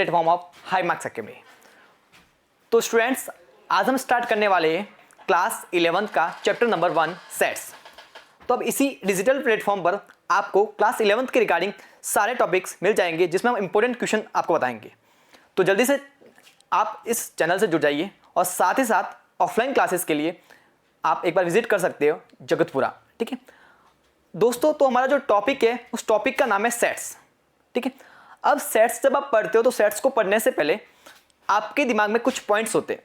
Platform of high marks academy. तो students, आज हम स्टार्ट करने वाले हैं क्लास 11 का चैप्टर नंबर 1 सेट्स। तो अब इसी डिजिटल प्लेटफॉर्म पर आपको क्लास 11 के रिगार्डिंग सारे टॉपिक्स मिल जाएंगे, जिसमें हम इंपॉर्टेंट क्वेश्चन आपको बताएंगे। तो जल्दी से आप इस चैनल से जुड़ जाइए और साथ ही साथ ऑफलाइन क्लासेस के लिए आप एक बार विजिट कर सकते हो जगतपुरा। ठीक है दोस्तों, तो हमारा जो टॉपिक है उस टॉपिक का नाम है सेट्स। ठीक है, अब सेट्स जब आप पढ़ते हो तो सेट्स को पढ़ने से पहले आपके दिमाग में कुछ पॉइंट्स होते हैं।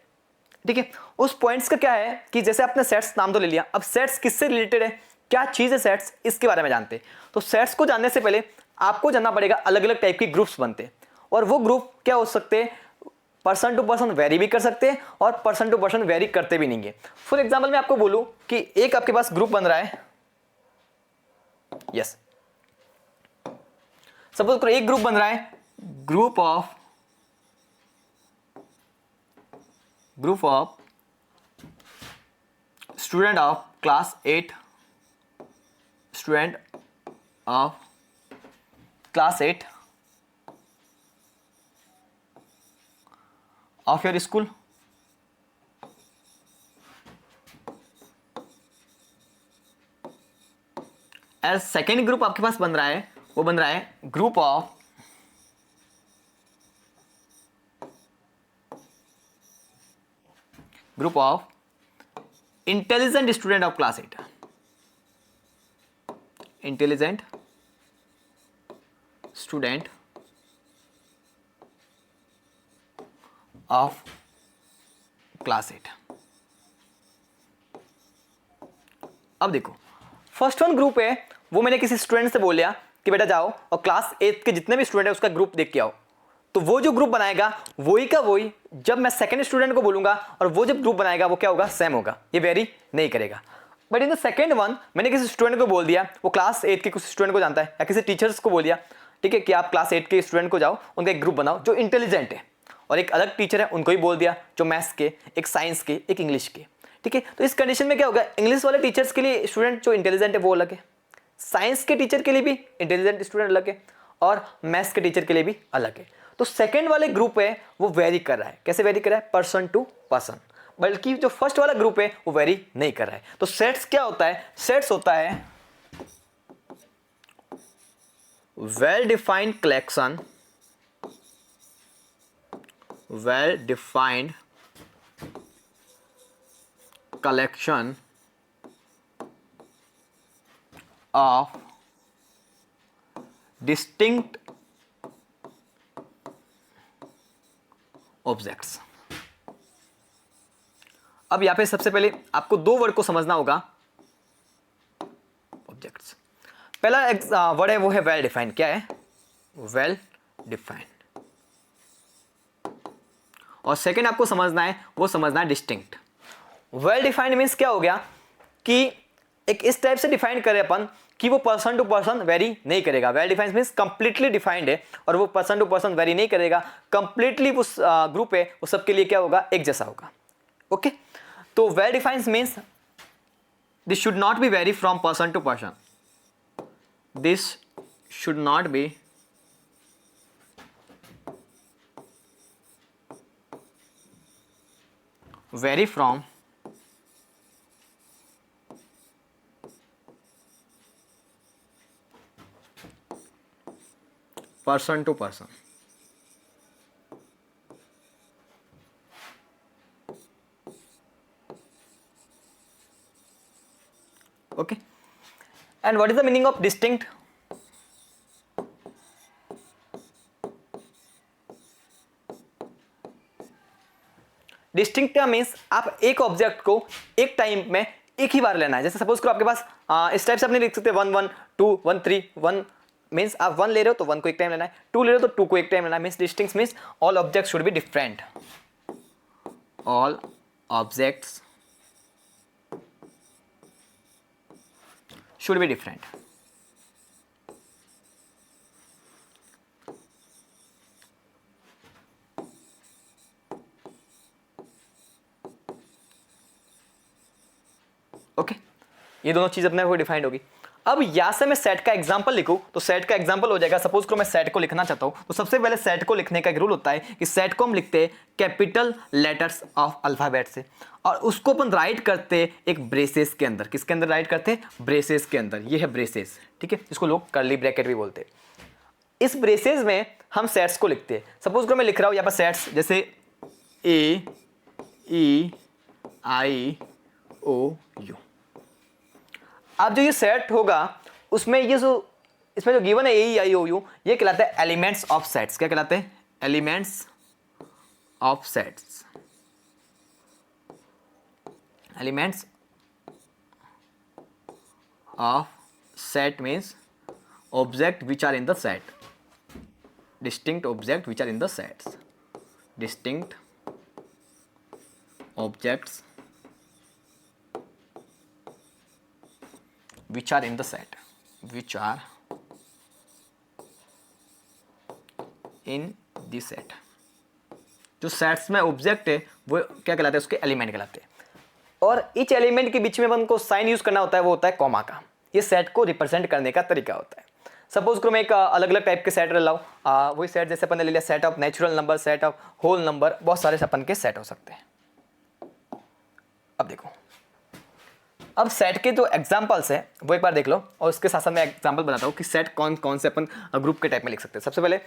ठीक है, उस पॉइंट्स का क्या है कि जैसे आपने सेट्स नाम तो ले लिया, अब सेट्स किससे रिलेटेड है, क्या चीज़ है सेट्स, इसके बारे में जानते हैं। तो सेट्स को जानने से पहले आपको जानना पड़ेगा अलग अलग टाइप के ग्रुप्स बनते हैं, और वो ग्रुप क्या हो सकते हैं, पर्सन टू पर्सन वेरी भी कर सकते हैं और पर्सन टू पर्सन वेरी करते भी नहीं है। फॉर एग्जाम्पल मैं आपको बोलूं कि एक आपके पास ग्रुप बन रहा है, यस सपोज करो एक ग्रुप बन रहा है, group of student of class 8, student of class 8 of your school. As second group आपके पास बन रहा है, वो बन रहा है group of intelligent student of class 8, intelligent student of class 8। अब देखो, फर्स्ट वन ग्रुप है, वो मैंने किसी स्टूडेंट से बोल लिया कि बेटा जाओ और क्लास 8 के जितने भी स्टूडेंट है उसका ग्रुप देख के आओ। तो वो जो ग्रुप बनाएगा वही का वही जब मैं सेकंड स्टूडेंट को बोलूंगा, और वो जब ग्रुप बनाएगा वो क्या होगा, सेम होगा, ये वेरी नहीं करेगा। But in the second one मैंने किसी स्टूडेंट को बोल दिया, वो क्लास 8 के कुछ स्टूडेंट को जानता है, या किसी टीचर्स को बोल दिया, ठीक है, कि आप क्लास 8 के स्टूडेंट को जाओ, उनका एक ग्रुप बनाओ जो इंटेलिजेंट है, और एक अलग टीचर है उनको ही बोल दिया जो मैथ्स के, एक साइंस के, एक इंग्लिश के। ठीक है, तो इस कंडीशन में क्या होगा, इंग्लिश वाले टीचर्स के लिए स्टूडेंट जो इंटेलिजेंट है वो अलग है, साइंस के टीचर के लिए भी इंटेलिजेंट स्टूडेंट अलग है, और मैथ्स के टीचर के लिए भी अलग है। तो सेकंड वाले ग्रुप है वो वेरी कर रहा है, कैसे वेरी कर रहा है, पर्सन टू पर्सन, बल्कि जो फर्स्ट वाला ग्रुप है वो वेरी नहीं कर रहा है। तो सेट्स क्या होता है, सेट्स होता है well defined collection, well defined collection of distinct objects. अब यहां पे सबसे पहले आपको दो वर्ड को समझना होगा, ऑब्जेक्ट्स। पहला वर्ड है वो है वेल डिफाइंड, क्या है, वेल डिफाइंड, और सेकंड आपको समझना है, वो समझना है डिस्टिंक्ट। वेल डिफाइंड मीन्स क्या हो गया कि एक इस टाइप से डिफाइन करें अपन कि वो पर्सन टू पर्सन वेरी नहीं करेगा। Well defined means completely defined है, और वो पर्सन टू पर्सन वेरी नहीं करेगा, कंप्लीटली उस ग्रुप है वो सबके लिए क्या होगा, एक जैसा होगा। ओके, तो well defined means this should not be vary from person to person, this should not be vary from person to person. Okay, and what is the meaning of distinct, distinct means आप एक object को एक time में एक ही बार लेना है। जैसे suppose करो आपके पास इस टाइप से अपने लिख सकते हैं 1 1 2 1 3 1 मीन्स आप 1 ले रहे हो तो 1 को एक टाइम लेना है, 2 ले रहे हो तो 2 को एक टाइम लेना है। Means distinct means all objects should be different, all objects should be different. Okay, ये दोनों चीज अपने को डिफाइंड होगी। अब यहाँ से मैं सेट का एग्जांपल लिखूं तो सेट का एग्जांपल हो जाएगा, सपोज करो मैं सेट को लिखना चाहता हूं तो सबसे पहले सेट को लिखने का एक रूल होता है कि सेट को हम लिखते हैं कैपिटल लेटर्स ऑफ अल्फाबेट से, और उसको अपन राइट करते हैं एक ब्रेसेस के अंदर। किसके अंदर राइट करते हैं? ब्रेसेस के अंदर। ये है ब्रेसेस, ठीक है, जिसको लोग कर्ली ब्रैकेट भी बोलते हैं। इस ब्रेसेस में हम सेट्स को लिखते हैं। सपोज करो मैं लिख रहा हूं यहाँ पर सेट्स जैसे ए ई आई ओ यू। अब जो ये सेट होगा उसमें ये जो इसमें जो गिवन है ए ई आई ओ यू, ये कहलाता है एलिमेंट्स ऑफ सेट्स। क्या कहलाते हैं? Elements of sets. Elements of set means object which are in the set, distinct object which are in the sets, distinct objects which are in the set, which are in the set। जो sets में object है वो क्या कहलाते हैं? उसके element कहलाते हैं। और इच एलिमेंट के बीच में अपन को साइन यूज करना होता है, वो होता है कॉमा का। ये सेट को रिप्रेजेंट करने का तरीका होता है। सपोज करो मैं एक अलग अलग टाइप के सेट ले लाऊं, वही सेट जैसे अपन ने ले लिया set of natural number, set of whole number, बहुत सारे अपन के सेट हो सकते हैं। अब देखो, अब सेट के जो एग्जांपल्स है वो एक बार देख लो, और उसके साथ साथ मैं एग्जांपल बनाता हूँ कि सेट कौन कौन से अपन ग्रुप के टाइप में लिख सकते हैं। सबसे पहले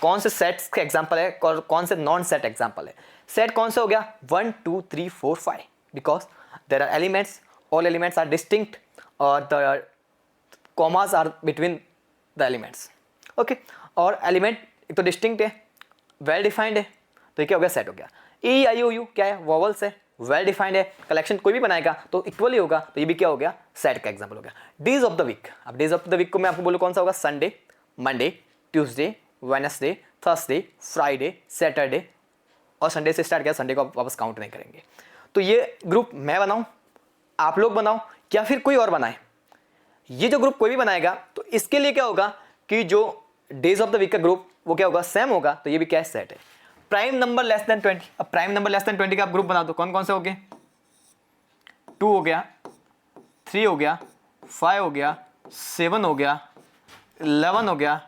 कौन से सेट्स के एग्जांपल है और कौन से नॉन सेट एग्जांपल है। सेट कौन सा हो गया? 1 2 3 4 5, because there are elements, all elements are distinct और the commas are between the elements. Okay, और एलिमेंट एक तो डिस्टिंक्ट है, वेल डिफाइंड है, तो ये क्या हो गया? सेट हो गया। ई आई ओ यू क्या है? वॉवल्स है, वेल डिफाइंड है, कलेक्शन कोई भी बनाएगा तो इक्वली होगा, तो ये भी क्या हो गया? सेट का एग्जांपल हो गया। डेज ऑफ द वीक, अब डेज ऑफ द वीक को मैं आपको बोलूँ कौन सा होगा? Sunday, Monday, Tuesday, Wednesday, Thursday, Friday, Saturday, और संडे से स्टार्ट किया, संडे को आप वापस काउंट नहीं करेंगे। तो ये ग्रुप मैं बनाऊँ, आप लोग बनाओ, या फिर कोई और बनाए। ये जो ग्रुप कोई भी बनाएगा तो इसके लिए क्या होगा कि जो डेज ऑफ द वीक का ग्रुप वो क्या होगा? सेम होगा, तो ये भी क्या है? सेट है। प्राइम नंबर लेस देन 20, अब प्राइम नंबर लेस देन 20 का आप ग्रुप बना दो, कौन कौन से हो गए? 2 हो गया, 3 हो गया, 5 हो गया, 7 हो गया, 11 हो गया,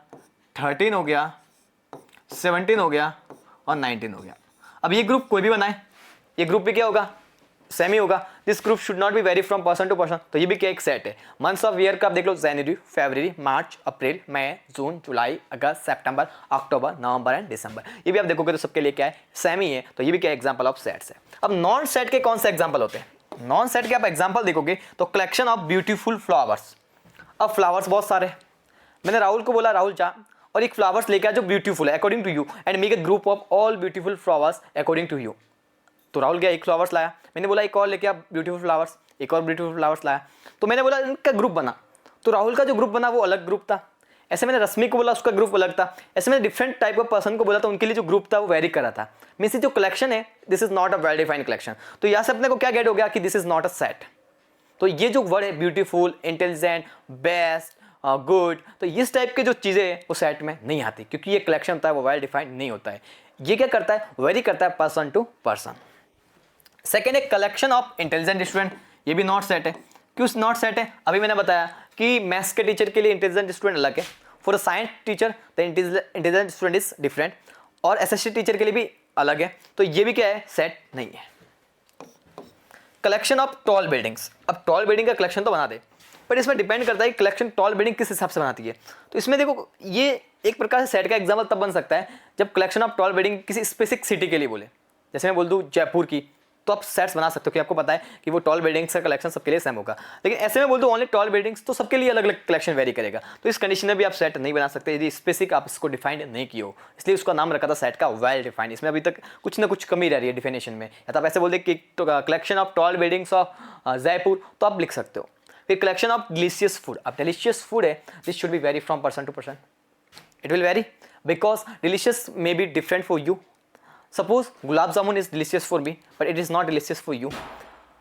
13 हो गया, 17 हो गया और 19 हो गया। अब ये ग्रुप कोई भी बनाए, ये ग्रुप भी क्या होगा? सेम ही होगा। This group should not be vary from person to person, तो ये भी क्या? एक सेट है। मंथ्स ऑफ ईयर का आप देख लो, जनवरी, फरवरी, मार्च, अप्रैल, मई, जून, जुलाई, अगस्त, सितंबर, अक्टूबर, नवंबर एंड दिसंबर। ये भी आप देखोगे तो सबके लिए क्या है? सेम ही है, तो ये भी क्या? एग्जांपल ऑफ सेट्स है। अब नॉन सेट के कौन से एग्जांपल होते हैं? नॉन सेट के आप एग्जांपल देखोगे तो कलेक्शन ऑफ ब्यूटीफुल फ्लावर्स। अब फ्लावर्स बहुत सारे, मैंने राहुल को बोला राहुल जा और एक फ्लावर्स लेके आ जो ब्यूटीफुल है according to you, and make a group of all beautiful flowers according to you. तो राहुल गया, एक फ्लावर्स लाया, मैंने बोला एक और लेके आ ब्यूटीफुल फ्लावर्स, एक और ब्यूटीफुल फ्लावर्स लाया, तो मैंने बोला इनका ग्रुप बना, तो राहुल का जो ग्रुप बना वो अलग ग्रुप था। ऐसे मैंने रश्मि को बोला, उसका ग्रुप अलग था। ऐसे मैंने डिफरेंट टाइप ऑफ पर्सन को बोला, तो उनके लिए जो ग्रुप था वो वेरी कर रहा था। मींस जो कलेक्शन है this is not a well defined collection. तो यहाँ से अपने को क्या गेट हो गया कि this is not a set. तो ये जो वर्ड है ब्यूटीफुल, इंटेलिजेंट, बेस्ट, गुड, तो इस टाइप के जो चीज़ें वो सेट में नहीं आती, क्योंकि ये कलेक्शन होता है वो वेल डिफाइंड नहीं होता है। ये क्या करता है? वेरी करता है पर्सन टू पर्सन। सेकेंड है कलेक्शन ऑफ इंटेलिजेंट स्टूडेंट, ये भी नॉट सेट है। क्यों नॉट सेट है? अभी मैंने बताया कि मैथ्स के टीचर के लिए इंटेलिजेंट स्टूडेंट अलग है, for a science teacher the intelligent student is different, और एसएसटी टीचर के लिए भी अलग है, तो ये भी क्या है? सेट नहीं है। कलेक्शन ऑफ टॉल बिल्डिंग्स, अब टॉल बिल्डिंग का कलेक्शन तो बना दे, बट इसमें डिपेंड करता है कि कलेक्शन टॉल बिल्डिंग किस हिसाब से बनाती है। तो इसमें देखो, ये एक प्रकार से सेट का एग्जाम्पल तब बन सकता है जब कलेक्शन ऑफ टॉल बिल्डिंग किसी स्पेसिफिक सिटी के लिए बोले। जैसे मैं बोल दूँ जयपुर की, तो आप सेट्स बना सकते हो कि आपको पता है कि वो टॉल बिल्डिंग्स का कलेक्शन सबके लिए सेम होगा। लेकिन ऐसे में बोल दो ओनली टॉल बिल्डिंग्स, तो सबके लिए अलग अलग कलेक्शन वेरी करेगा। तो इस कंडीशन में भी आप सेट नहीं बना सकते यदि स्पेसिफिक आप इसको डिफाइंड नहीं किए हो, इसलिए उसका नाम रखा था सेट का वेल डिफाइंड। इसमें अभी तक कुछ ना कुछ कमी रह रही है डिफिनेशन में। या तो आप ऐसे बोल दे कि collection of tall buildings of Jaipur, तो आप लिख सकते हो। फिर कलेक्शन ऑफ डिलीशियस फूड, अब डिलीशियस फूड है, this should be vary from person to person, it will vary, because delicious may be different for you. Suppose gulab jamun is delicious for me, but it is not delicious for you.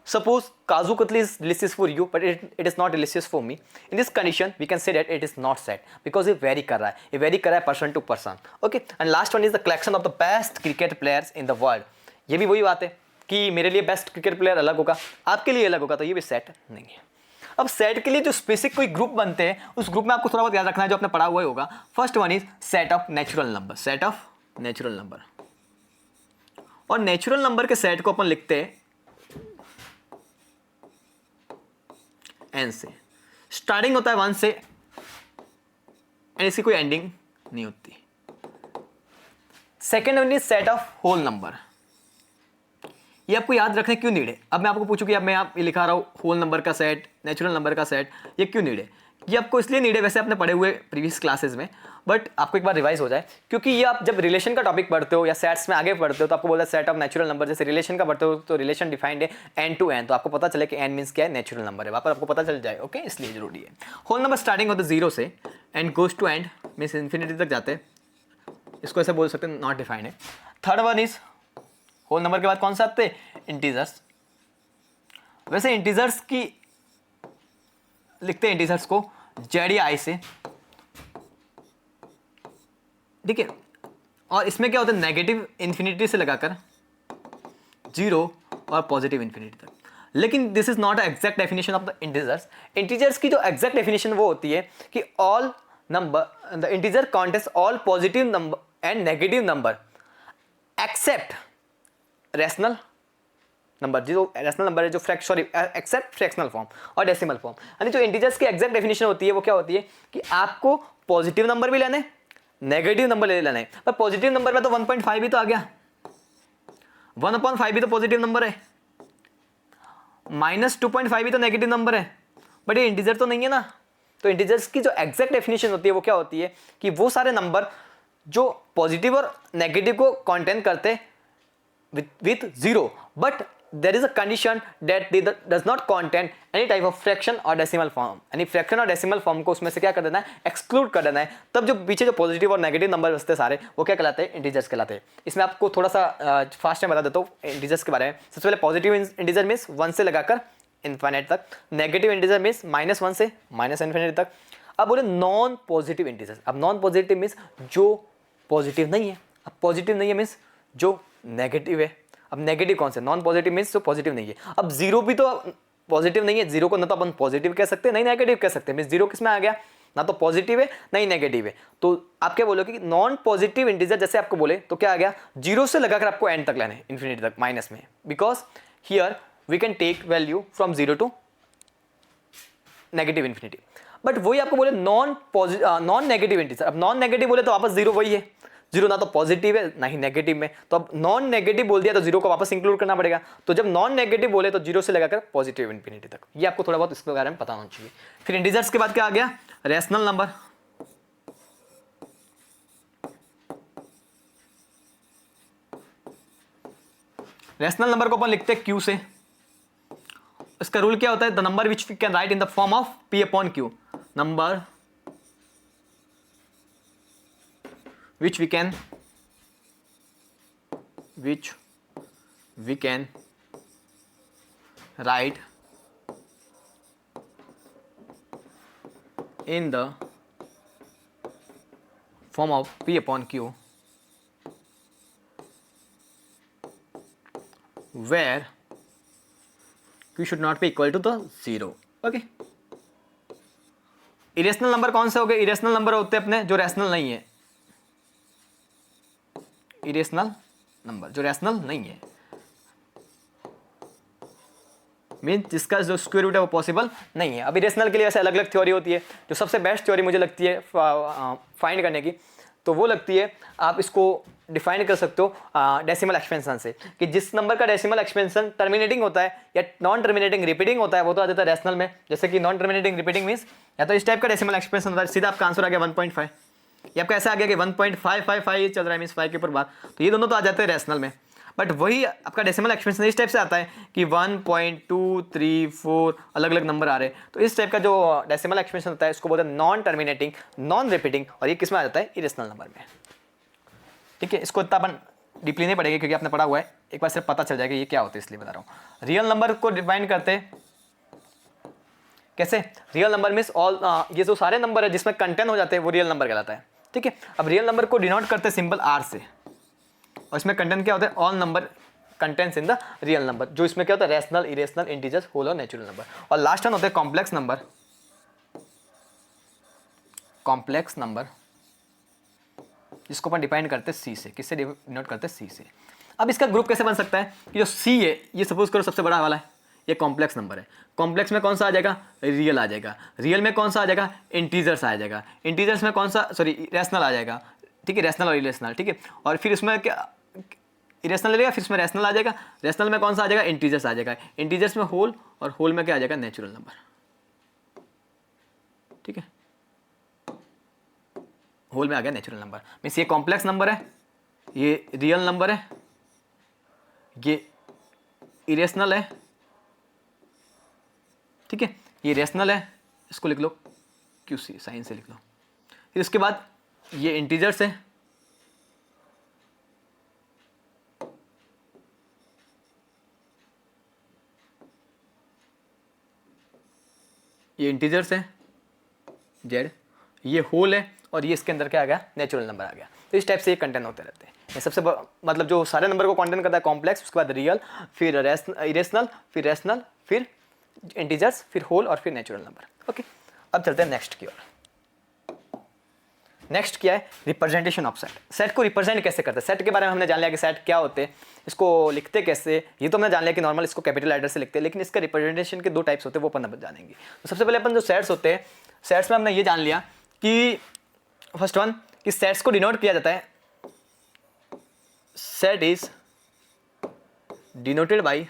Suppose kaju katli is delicious for you, but it is not delicious for me. In this condition, we can say that it is not set because it vary कर रहा है, ये vary कर रहा है person to person. Okay, and last one is the collection of the best cricket players in the world. ये भी वही बात है कि मेरे लिए बेस्ट क्रिकेट प्लेयर अलग होगा, आपके लिए अलग होगा, तो ये भी सेट नहीं है। अब सेट के लिए जो स्पेसिफिक कोई ग्रुप बनते हैं उस ग्रुप में आपको थोड़ा बहुत याद रखना है जो आपने पढ़ा हुआ ही होगा। First one is set of natural number, set of natural number. और नेचुरल नंबर के सेट को अपन लिखते हैं n से, स्टार्टिंग होता है 1 से एंड इसकी कोई एंडिंग नहीं होती। Second one is set of whole number. ये आपको याद रखने क्यों नीड है? अब मैं आपको पूछूं कि अब मैं आप ये लिखा रहा हूँ होल नंबर का सेट, नेचुरल नंबर का सेट, ये क्यों नीड है? ये आपको इसलिए नीड है, वैसे आपने पढ़े हुए प्रीवियस क्लासेस में, बट आपको एक बार रिवाइज हो जाए, क्योंकि ये आप जब रिलेशन का टॉपिक पढ़ते हो या सेट्स में आगे पढ़ते हो तो आपको बोलता है सेट ऑफ नेचुरल नंबर। जैसे रिलेशन का पढ़ते हो तो रिलेशन डिफाइंड है एन टू एन, तो आपको पता चले कि एन मीन्स क्या है, नेचुरल नंबर है, वहाँ पर आपको पता चल जाए। ओके, इसलिए जरूरी है। होल नंबर स्टार्टिंग होता है 0 से and goes to end means infinity तक जाते हैं, इसको ऐसे बोल सकते हैं, नॉट डिफाइंड है। Third one is whole number के बाद कौन सा आते हैं? इंटीजर्स। वैसे इंटीजर्स की लिखते हैं इंटीजर्स को जेड या आई से, ठीक है। और इसमें क्या होता है, नेगेटिव इन्फिनिटी से लगाकर 0 और पॉजिटिव इन्फिनिटी तक। लेकिन this is not exact definition of the integers. Integers की जो एग्जैक्ट डेफिनेशन वो होती है कि all number, the integer contest all positive number and negative number except rational number, जो रैशनल नंबर है, जो एक्सेप्ट फ्रैक्शनल फॉर्म और डेसिमल फॉर्म। यानी जो इंटीजर्स की एग्जैक्ट डेफिनेशन होती है वो क्या होती है कि आपको पॉजिटिव नंबर भी लेने, नेगेटिव नंबर ले लेना है। पर पॉजिटिव नंबर में तो 1.5 भी तो आ गया, 1/5 भी तो पॉजिटिव नंबर है, -2.5 भी तो नेगेटिव नंबर है, बट ये इंटीजर तो नहीं है ना। तो इंटीजर्स की जो एग्जैक्ट डेफिनेशन होती है वो क्या होती है कि वो सारे नंबर जो पॉजिटिव और नेगेटिव को कॉन्टेन करते with 0, but there is a condition that they does not contain any type of fraction or decimal form। यानी फ्रैक्शन और डेसिमल फॉर्म को उसमें से क्या कर देना है, एक्सक्लूड कर देना है। तब जो पीछे जो पॉजिटिव और नेगेटिव नंबर बचते हैं सारे, वो क्या कहलाते हैं, इंटीजर्स कहलाते हैं। इसमें आपको थोड़ा सा फास्ट में बता देता हूँ इंटीजर्स के बारे में। सबसे पहले पॉजिटिव इंटीजर मीन्स 1 से लगाकर इन्फिनिटी तक, नेगेटिव इंटीजर मीन्स -1 से -इन्फिनिटी तक। अब बोले नॉन पॉजिटिव इंटीजर्स। अब नॉन पॉजिटिव मीन्स जो पॉजिटिव नहीं है, अब पॉजिटिव नहीं है मीन्स जो नेगेटिव है। अब नेगेटिव कौन से? नॉन पॉजिटिव मीन्स जो पॉजिटिव नहीं है। अब 0 भी तो पॉजिटिव नहीं है, 0 को ना तो अपन पॉजिटिव कह सकते हैं नहीं नेगेटिव कह सकते हैं। मीन्स 0 किसमें आ गया, ना तो पॉजिटिव है ना ही नेगेटिव है। तो आप क्या बोलोगे कि नॉन पॉजिटिव इंटीजर जैसे आपको बोले तो क्या आ गया, 0 से लगाकर आपको एंड तक लेना है, इन्फिनिटी तक माइनस में, because here we can take value from 0 to negative infinity. But वही आपको बोले नॉन नेगेटिव इंटीजर। अब नॉन नेगेटिव बोले तो वापस 0 वही है, 0 ना तो पॉजिटिव है ना ही नेगेटिव में। तो अब नॉन नेगेटिव बोल दिया तो 0 को वापस इंक्लूड करना पड़ेगा। तो जब नॉन नेगेटिव बोले तो 0 से लगाकर पॉजिटिव इन्फिनिटी तक। ये आपको थोड़ा बहुत इसके बारे में पता होना चाहिए। फिर इंटीजर्स के बाद क्या आ गया, रैशनल नंबर। रैशनल नंबर को अपन लिखते हैं Q से। इसका रूल क्या होता है, the number which we can write in the form of P/Q, number which we can write in the form of P/Q where Q should not be equal to the 0। Okay, irrational number कौन से हो गए? Irrational number होते हैं अपने जो rational नहीं है, इरेशनल नंबर जो रैशनल नहीं है, मीन जिसका जो स्क्वायर रूट है वो पॉसिबल नहीं है। अब इरेशनल के लिए ऐसे अलग अलग थ्योरी होती है। जो सबसे बेस्ट थ्योरी मुझे लगती है फाइंड करने की, तो वो लगती है, आप इसको डिफाइन कर सकते हो डेसिमल एक्सपेंशन से, कि जिस नंबर का डेसिमल एक्सपेंशन टर्मिनेटिंग होता है या नॉन टर्मिनेटिंग रिपीटिंग होता है वो तो आ जाता है रैशनल में। जैसे कि नॉन टर्मिनेटिंग रिपीटिंग मीन्स या तो इस टाइप का डेसिमल एक्सपेंशन होता है, सीधा आपका आंसर आ गया 1.5, ये आपका ऐसा आ गया कि 1.555 चल रहा है मीन्स 5 के ऊपर बात, तो ये दोनों तो आ जाते हैं रैशनल में। बट वही आपका डेसिमल एक्सपेंशन इस टाइप से आता है कि 1.234 अलग अलग नंबर आ रहे हैं। तो इस टाइप का जो डेसिमल एक्सपेंशन होता है इसको बोलते हैं नॉन टर्मिनेटिंग, नॉन रिपीटिंग, और ये किस में आ जाता है, इरेशनल नंबर में। ठीक है, इसको इतना अपन डीपली नहीं पड़ेगा क्योंकि आपने पढ़ा हुआ है, एक बार सिर्फ पता चल जाएगा ये क्या होता है, इसलिए बता रहा हूँ। रियल नंबर को डिफाइन करते हैं कैसे, रियल नंबर मीन्स ऑल, ये जो सारे नंबर है जिसमें कंटेंट हो जाते हैं वो रियल नंबर कहलाता है। ठीक है, अब रियल नंबर को डिनोट करते हैं सिंबल R से, और इसमें कंटेंट क्या होता है, all number contents in the real number, जो इसमें क्या होता है रैशनल, इरेशनल, इंटीजर्स, होल और नेचुरल नंबर। और लास्ट वन होता है कॉम्प्लेक्स नंबर। कॉम्प्लेक्स नंबर जिसको अपन डिफाइन करते हैं सी से, किससे डिनोट करते हैं सी से। अब इसका ग्रुप कैसे बन सकता है कि जो सी है ये सपोज करो सबसे बड़ा वाला है, ये कॉम्प्लेक्स नंबर है। कॉम्प्लेक्स में कौन सा आ जाएगा, रियल आ जाएगा। रियल में कौन सा आ जाएगा, इंटीजर्स आ जाएगा। इंटीजर्स में कौन सा, सॉरी रैशनल आ जाएगा, ठीक है, रैशनल और इरेशनल, ठीक है। और फिर इसमें क्या, इरेशनल ले लेगा, फिर इसमें रैशनल आ जाएगा। रैशनल में कौन सा आ जाएगा, इंटीजर्स आ जाएगा। इंटीजर्स में होल, और होल में क्या आ जाएगा, नेचुरल नंबर, ठीक है। होल में आ गया नेचुरल नंबर। मीन्स ये कॉम्प्लेक्स नंबर है, ये रियल नंबर है, ये इरेशनल है, ठीक है, ये रैशनल है, इसको लिख लो क्यूसी, साइन से लिख लो। फिर उसके बाद ये इंटीजर्स है, ये इंटीजर्स है जेड, ये होल है, और ये इसके अंदर क्या आ गया, नेचुरल नंबर आ गया। तो इस टाइप से ये कंटेंट होते रहते हैं। ये सबसे मतलब जो सारे नंबर को कंटेंट करता है कॉम्प्लेक्स, उसके बाद रियल, फिर इरेशनल, फिर रैशनल, फिर इंटीजर्स, फिर होल और फिर नेचुरल नंबर। ओके, अब चलते हैं नेक्स्ट की ओर। नेक्स्ट क्या है, रिप्रेजेंटेशन ऑफ सेट। सेट को रिप्रेजेंट कैसे करते हैं, सेट के बारे में हमने जान लिया कि सेट क्या होते हैं, इसको लिखते कैसे, ये तो हमने जान लिया कि नॉर्मल इसको कैपिटल लेटर से लिखते हैं, लेकिन इसका रिप्रेजेंटेशन के दो टाइप्स होते हैं, वो अपन अब जानेंगे। तो सबसे पहले अपन जो सेट्स होते हैं, सेट्स में हमने ये जान लिया कि फर्स्ट वन कि सेट्स को डिनोट किया जाता है, set is denoted by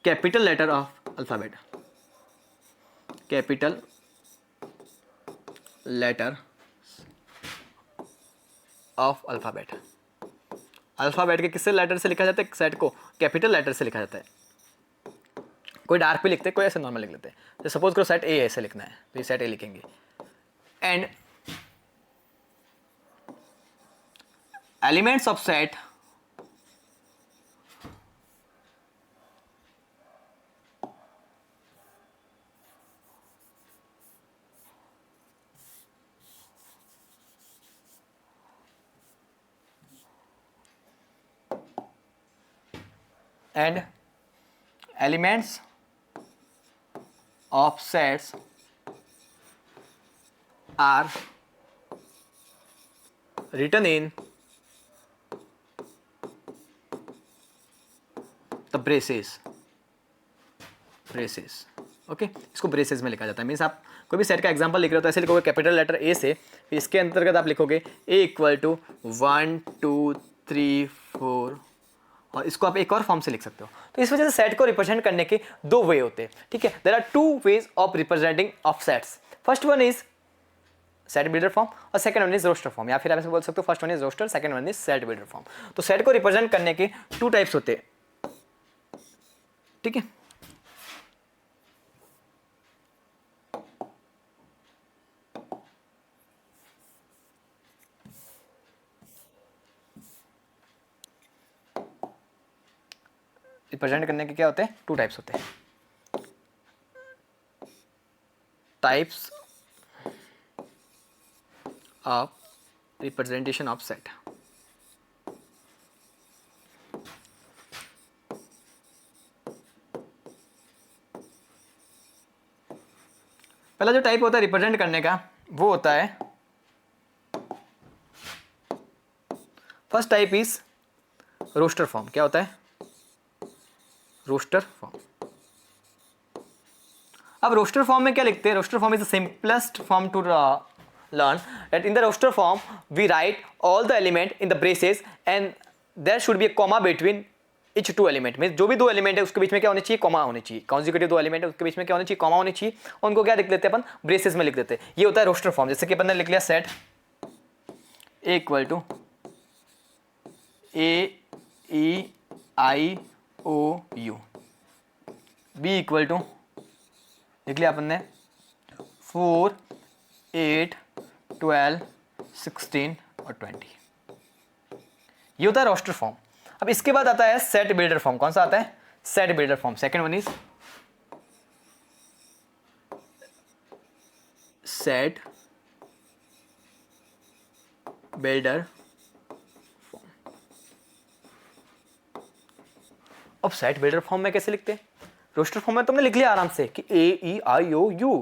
capital letter of alphabet, capital letter of alphabet. Alphabet के किससे लेटर से लिखा जाता है, सेट को कैपिटल लेटर से लिखा जाता है। कोई डार्क भी लिखते हैं, कोई ऐसे नॉर्मल लिख लेते हैं। तो सपोज करो सेट ए ऐसे लिखना है, तो ये सेट ए लिखेंगे। And elements of set and elements of sets are written in the braces, braces. Okay, इसको ब्रेसेस में लिखा जाता है। मीन्स आप कोई भी सेट का एग्जांपल लिख रहे हो तो ऐसे लिखोगे कैपिटल लेटर ए से, फिर इसके अंतर्गत आप लिखोगे ए इक्वल टू 1 2 3 4, और इसको आप एक और फॉर्म से लिख सकते हो। तो इस वजह से सेट को रिप्रेजेंट करने के दो वे होते हैं, ठीक है। There are two ways of representing of sets. First one is set builder form और second one is roster form, या फिर आप ऐसे बोल सकते हो first one is roster, second one is set builder form. तो सेट को रिप्रेजेंट करने के टू टाइप्स होते हैं, ठीक है। रिप्रेजेंट करने के क्या होते हैं, टू टाइप्स होते हैं। Types of representation of set. पहला जो टाइप होता है रिप्रेजेंट करने का, वो होता है first type is roster form. क्या होता है, रोस्टर फॉर्म। अब रोस्टर फॉर्म में क्या लिखते हैं, roster form is the simplest form to learn. That in the roster form we write all the element in the braces and there should be a comma between each two element. Mean जो भी दो element है उसके बीच में क्या होनी चाहिए, comma होनी चाहिए। कॉन्जिक्यूटिव दो एलिमेंट है उसके बीच में क्या होनी चाहिए, कॉमा होनी चाहिए। उनको क्या लिख लेते हैं अपन, ब्रेसेस में लिख देते हैं। ये होता है रोस्टर फॉर्म। जैसे कि अपन ने लिख लिया set A equal to A E I O U, B equal to लिख लिया अपन ने 4 8 12 16 और 20। ये होता है रोस्टर फॉर्म। अब इसके बाद आता है सेट बिल्डर फॉर्म। कौन सा आता है, set builder form. Second one is set builder. अब सेट बिल्डर फॉर्म में कैसे लिखते हैं? रोस्टर फॉर्म में तुमने लिख लिया आराम से कि AEIOU,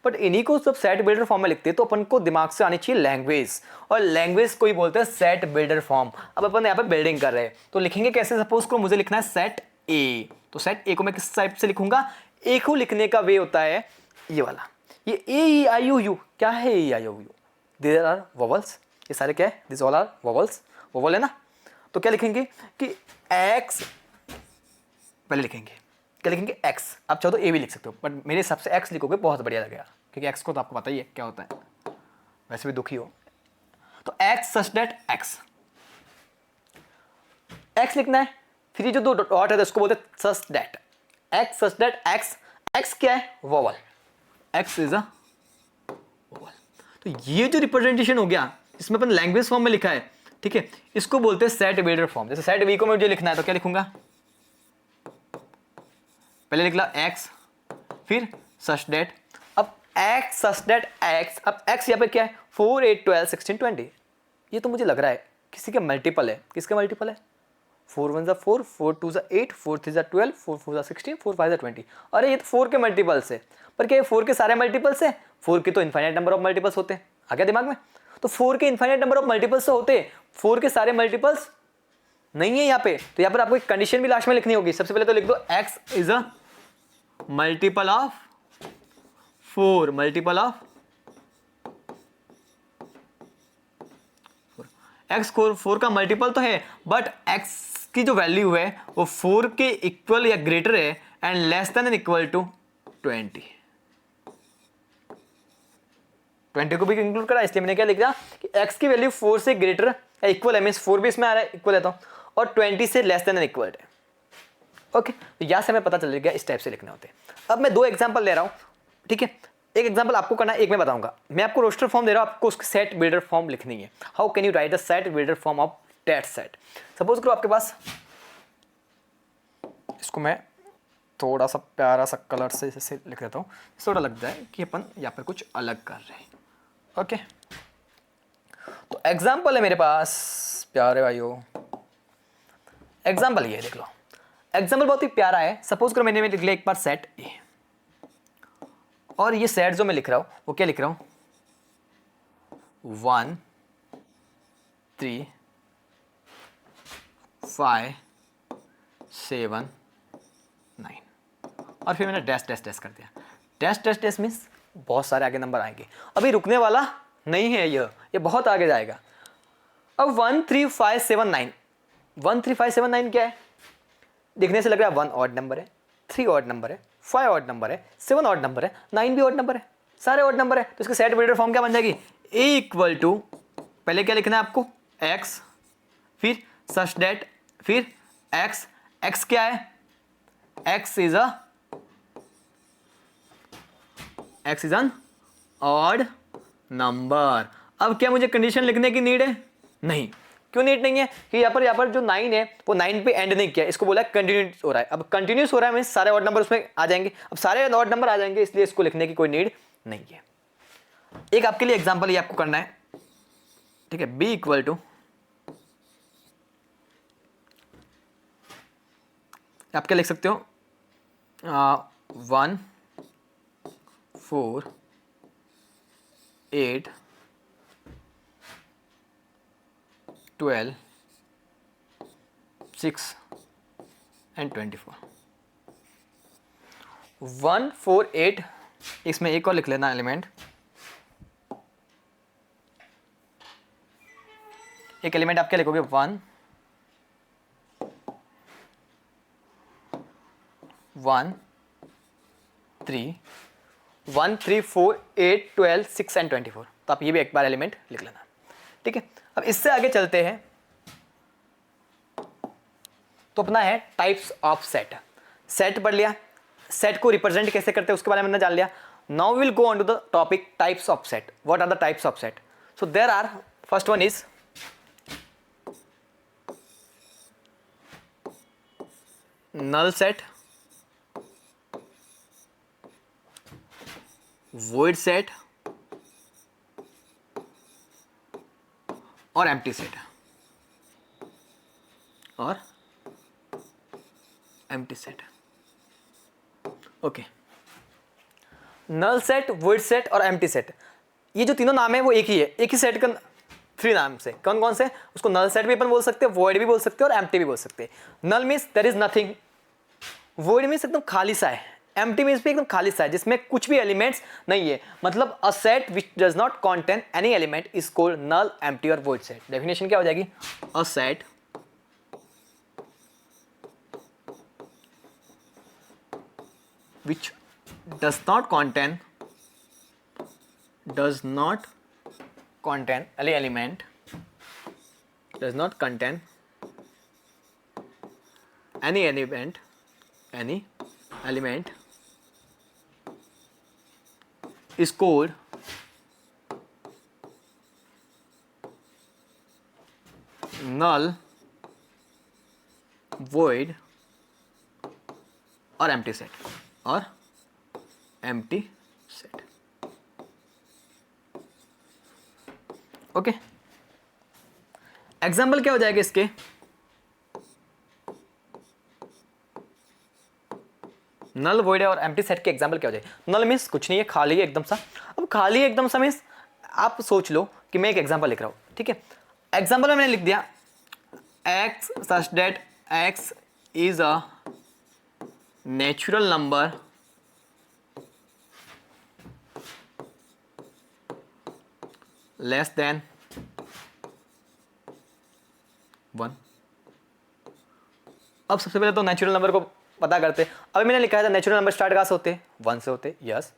बट इन्हीं को जब सेट बिल्डर फॉर्म में लिखते हैं तो अपन को दिमाग से आनी चाहिए लैंग्वेज, और लैंग्वेज को ही बोलते हैं सेट बिल्डर फॉर्म। अब अपन यहाँ पे बिल्डिंग कर रहे हैं तो लिखेंगे कैसे? सपोज को मुझे लिखना है सेट ए, तो सेट ए को मैं किस टाइप से लिखूंगा? ए को लिखने का वे होता है ये वाला। ये AEIOU क्या है? AEIOU देयर आर वोवल्स, ये सारे क्या है? This all are vowels, vowel है ना। तो क्या लिखेंगे कि एक्स पहले लिखेंगे, क्या लिखेंगे? एक्स। आप चाहो तो ए भी लिख सकते हो, बट मेरे हिसाब से एक्स लिखोगे बहुत बढ़िया लगेगा, क्योंकि एक्स को तो आपको पता ही है क्या होता है, वैसे भी दुखी हो तो x such that x, x लिखना है। फिर जो दो डॉट है उसको बोलते हैं such that x, such that x. X क्या है? Vowel, x is a vowel. तो ये जो रिप्रेजेंटेशन हो गया इसमें अपन लैंग्वेज फॉर्म में लिखा है, ठीक है, इसको बोलते हैं सेट बिल्डर फॉर्म। जैसे सेट बी को मुझे लिखना है तो क्या लिखूंगा? पहले लिख ला एक्स, फिर सच दैट। अब एक्स सच दैट एक्स, अब एक्स यहाँ पे क्या है? 4 8 12 16 20। ये तो मुझे लग रहा है किसी के मल्टीपल है। किसके मल्टीपल है? 4 1 4, 4 2 8, 4 3 12, 4 4 16, 4 5 20। अरे ये तो 4 के मल्टीपल्स है, पर क्या ये 4 के सारे मल्टीपल्स है? 4 के तो इनफाइनाइट नंबर ऑफ मल्टीपल्स होते हैं। आ गया दिमाग में? तो 4 के इनफाइनाइट नंबर ऑफ मल्टीपल्स तो होते हैं, 4 के सारे मल्टीपल्स नहीं है यहाँ पे। तो यहाँ पर आपको एक कंडीशन भी लास्ट में लिखनी होगी। सबसे पहले तो लिख दो x is a multiple of 4, multiple of x. 4 का मल्टीपल तो है, बट एक्स की जो वैल्यू है वो 4 के इक्वल या ग्रेटर है and less than and equal to 20। 20 को भी इंक्लूड करा, इसलिए मैंने क्या लिखा कि x की वैल्यू 4 से ग्रेटर या इक्वल है, मींस 4 भी इसमें आ रहा है, इक्वल है तो, और 20 से लेस देन एंड इक्वल है। ओके, तो यहां से हमें पता चल गया इस टाइप से लिखने होते हैं। अब मैं 2 एग्जांपल ले रहा हूं, ठीक है, एक एग्जांपल आपको करना है, एक मैं बताऊंगा। मैं आपको रोस्टर फॉर्म दे रहा हूं, आपको उसकी सेट बिल्डर फॉर्म लिखनी है। How can you right the set builder form of that set? Suppose करो आपके पास, इसको मैं थोड़ा सा प्यारा सा कलर से जैसे लिख देता हूँ, थोड़ा लगता है कि अपन यहाँ पर कुछ अलग कर रहे हैं। ओके, तो एग्जाम्पल है मेरे पास प्यारे भाइयों, एग्जाम्पल ये देख लो। एग्जाम्पल बहुत ही प्यारा है। सपोज करो मैंने लिख लिया एक बार सेट ए, और ये सेट जो मैं लिख रहा हूं वो क्या लिख रहा हूं? 1 3 5 7 9, और फिर मैंने डैश डैश डैश कर दिया। डैश डैश डैश मीन्स बहुत सारे आगे नंबर आएंगे, अभी रुकने वाला नहीं है, ये बहुत आगे जाएगा। अब 1 3 5 7 9, 1 3 5 7 9 क्या है? देखने से लग रहा है 1 ऑड नंबर है, 3 ऑड नंबर है, 5 ऑड नंबर है, 7 ऑड नंबर है, 9 भी ऑड नंबर है, सारे ऑड नंबर है। तो इसका सेट बिल्डर फॉर्म क्या बन जाएगी? ए इक्वल टू, पहले क्या लिखना है आपको? एक्स, फिर सच दैट, फिर एक्स। एक्स क्या है? X is an odd number. अब क्या मुझे कंडीशन लिखने की नीड है? नहीं। क्यों नीड नहीं है? कि यहाँ पर जो 9 है वो 9 पे एंड नहीं किया, इसको बोला कंटिन्यूस हो रहा है। अब कंटिन्यूस हो रहा है मींस सारे ऑड नंबर उसमें आ जाएंगे, अब सारे ऑड नंबर आ जाएंगे, इसलिए इसको लिखने की कोई नीड नहीं है। एक आपके लिए एग्जांपल ये आपको करना है, ठीक है, बी इक्वल टू, आप क्या लिख सकते हो? 1 4 8 12 6 एंड 24। 1 4 8, इसमें एक और लिख लेना एलिमेंट, एक एलिमेंट आप क्या लिखोगे? 1 1 3 1 3 4 8 12 6 एंड 24। तो आप ये भी एक बार एलिमेंट लिख लेना, ठीक है। अब इससे आगे चलते हैं, तो अपना है टाइप्स ऑफ सेट। सेट पढ़ लिया, सेट को रिप्रेजेंट कैसे करते हैं उसके बारे में हमने जान लिया। Now will go on to the topic types of set. What are the types of set? So there are, first one is null set, void set, और एम्प्टी सेट, और empty set. Okay, null set, void set और empty set, ये जो तीनों नाम है वो एक ही है, एक ही सेट का थ्री नाम से। कौन कौन से? उसको नल सेट भी अपन बोल सकते हैं, वॉइड भी बोल सकते हैं और एम्प्टी भी बोल सकते हैं। Null means there is nothing, void means एकदम खाली सा है, एम्प्टी मीन्स भी एकदम खाली सा है जिसमें कुछ भी एलिमेंट्स नहीं है। मतलब a set which does not contain any element is called null, empty और वॉइड सेट। डेफिनेशन क्या हो जाएगी? A set which does not contain any element, does not contain any element is called null, void और empty set, और empty set। Okay, example क्या हो जाएगा इसके? नल, वॉइड और एम्प्टी सेट के एग्जाम्पल क्या हो जाएगा? नल मीन्स कुछ नहीं है, खाली है एकदम सा। अब खाली है एकदम सा मीन्स आप सोच लो कि मैं एक एग्जाम्पल लिख रहा हूं, ठीक है? एग्जाम्पल में मैंने लिख दिया x such that x is a natural number less than 1। अब सबसे पहले तो नेचुरल नंबर को पता करते हैं। अभी मैंने लिखा था नेचुरल नंबर स्टार्ट कहाँ से होते हैं? 1 से होते, यस।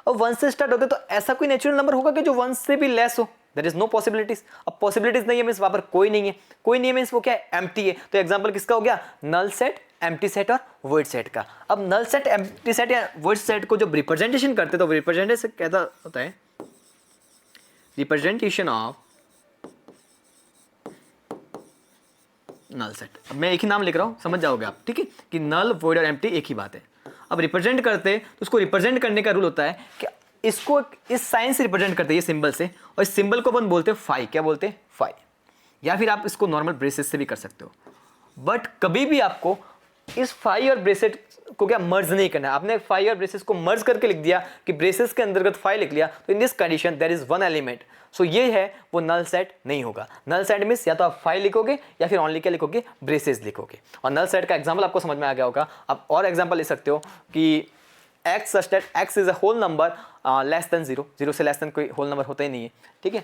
अब 1 से स्टार्ट होते तो ऐसा कोई नेचुरल नंबर होगा कि जो 1 से भी लेस हो? There is no possibilities. अब पॉसिबिलिटीज नहीं है मीन्स वहां पर कोई नहीं है, कोई नहीं है मीन्स वो क्या है? एम्प्टी है। तो एग्जांपल किसका हो गया? नल सेट, एम्प्टी सेट और वॉइड सेट का। अब नल सेट, एम्प्टी सेट या वॉइड सेट को जब रिप्रेजेंटेशन करते तो रिप्रेजेंटेशन कहता होता है रिप्रेजेंटेशन ऑफ नल सेट। अब मैं एक ही नाम लिख रहा हूं, समझ जाओगे आप, ठीक है? कि नल, वॉइड और एम्प्टी एक ही बात है। अब रिप्रेजेंट करते तो उसको रिप्रेजेंट करने का रूल होता है कि इसको इस साइन से रिप्रेजेंट करते हैं, ये सिंबल से, और इस सिंबल को अपन बोलते हैं फाई। क्या बोलते हैं? फाई। या फिर आप इसको नॉर्मल ब्रेसेस से भी कर सकते हो, बट कभी भी आपको इस फाई और ब्रेसेट को क्या मर्ज नहीं करना है। आपने फाई और ब्रेसेस को मर्ज करके लिख दिया कि ब्रेसेस के अंतर्गत फाई लिख लिया, तो in this condition there is one element, so ये है वो नल सेट नहीं होगा। नल सेट मींस या तो आप फाई लिखोगे या फिर ओनली क्या लिखोगे? ब्रेसेस लिखोगे। और नल सेट का एग्जांपल आपको समझ में आ गया होगा। आप और एग्जांपल ले सकते हो कि x such that x is a whole number less than 0, 0 से लेस देन कोई होल नंबर होता ही नहीं है, ठीक है?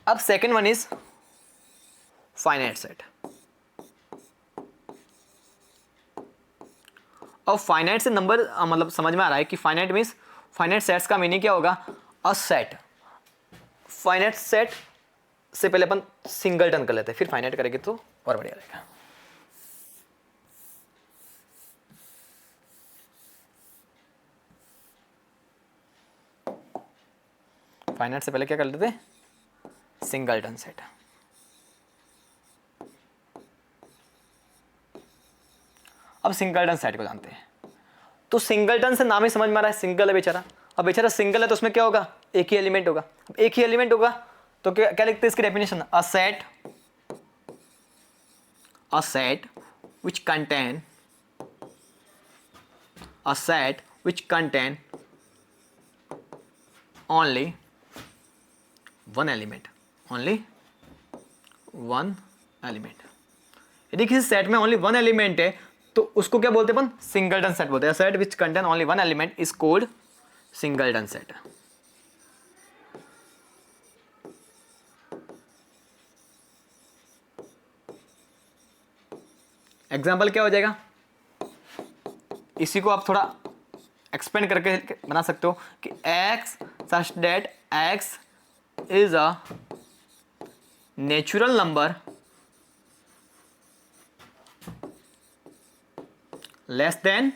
अब second one is finite set. अब फाइनाइट से नंबर मतलब समझ में आ रहा है कि फाइनाइट मीन्स फाइनाइट सेट्स का मीनिंग क्या होगा? A set. फाइनाइट सेट से पहले अपन सिंगलटन कर लेते हैं, फिर फाइनाइट करेंगे तो और बढ़िया रहेगा। फाइनाइट से पहले क्या कर लेते हैं? Singleton set. अब सिंगलटन सेट को जानते हैं, तो सिंगलटन से नाम ही समझ में आ रहा है, सिंगल है बेचारा। अब बेचारा सिंगल है तो उसमें क्या होगा? एक ही एलिमेंट होगा। अब एक ही एलिमेंट होगा तो क्या क्या लिखते हैं इसकी definition? A set which contain only one element, यदि किसी सेट में ओनली वन एलिमेंट है तो उसको क्या बोलते हैं अपन? सिंगलटन सेट बोलते हैं। Set which contain only one element is called singleton set. Example क्या हो जाएगा? इसी को आप थोड़ा एक्सपेंड करके बना सकते हो कि x such that x is a natural number less than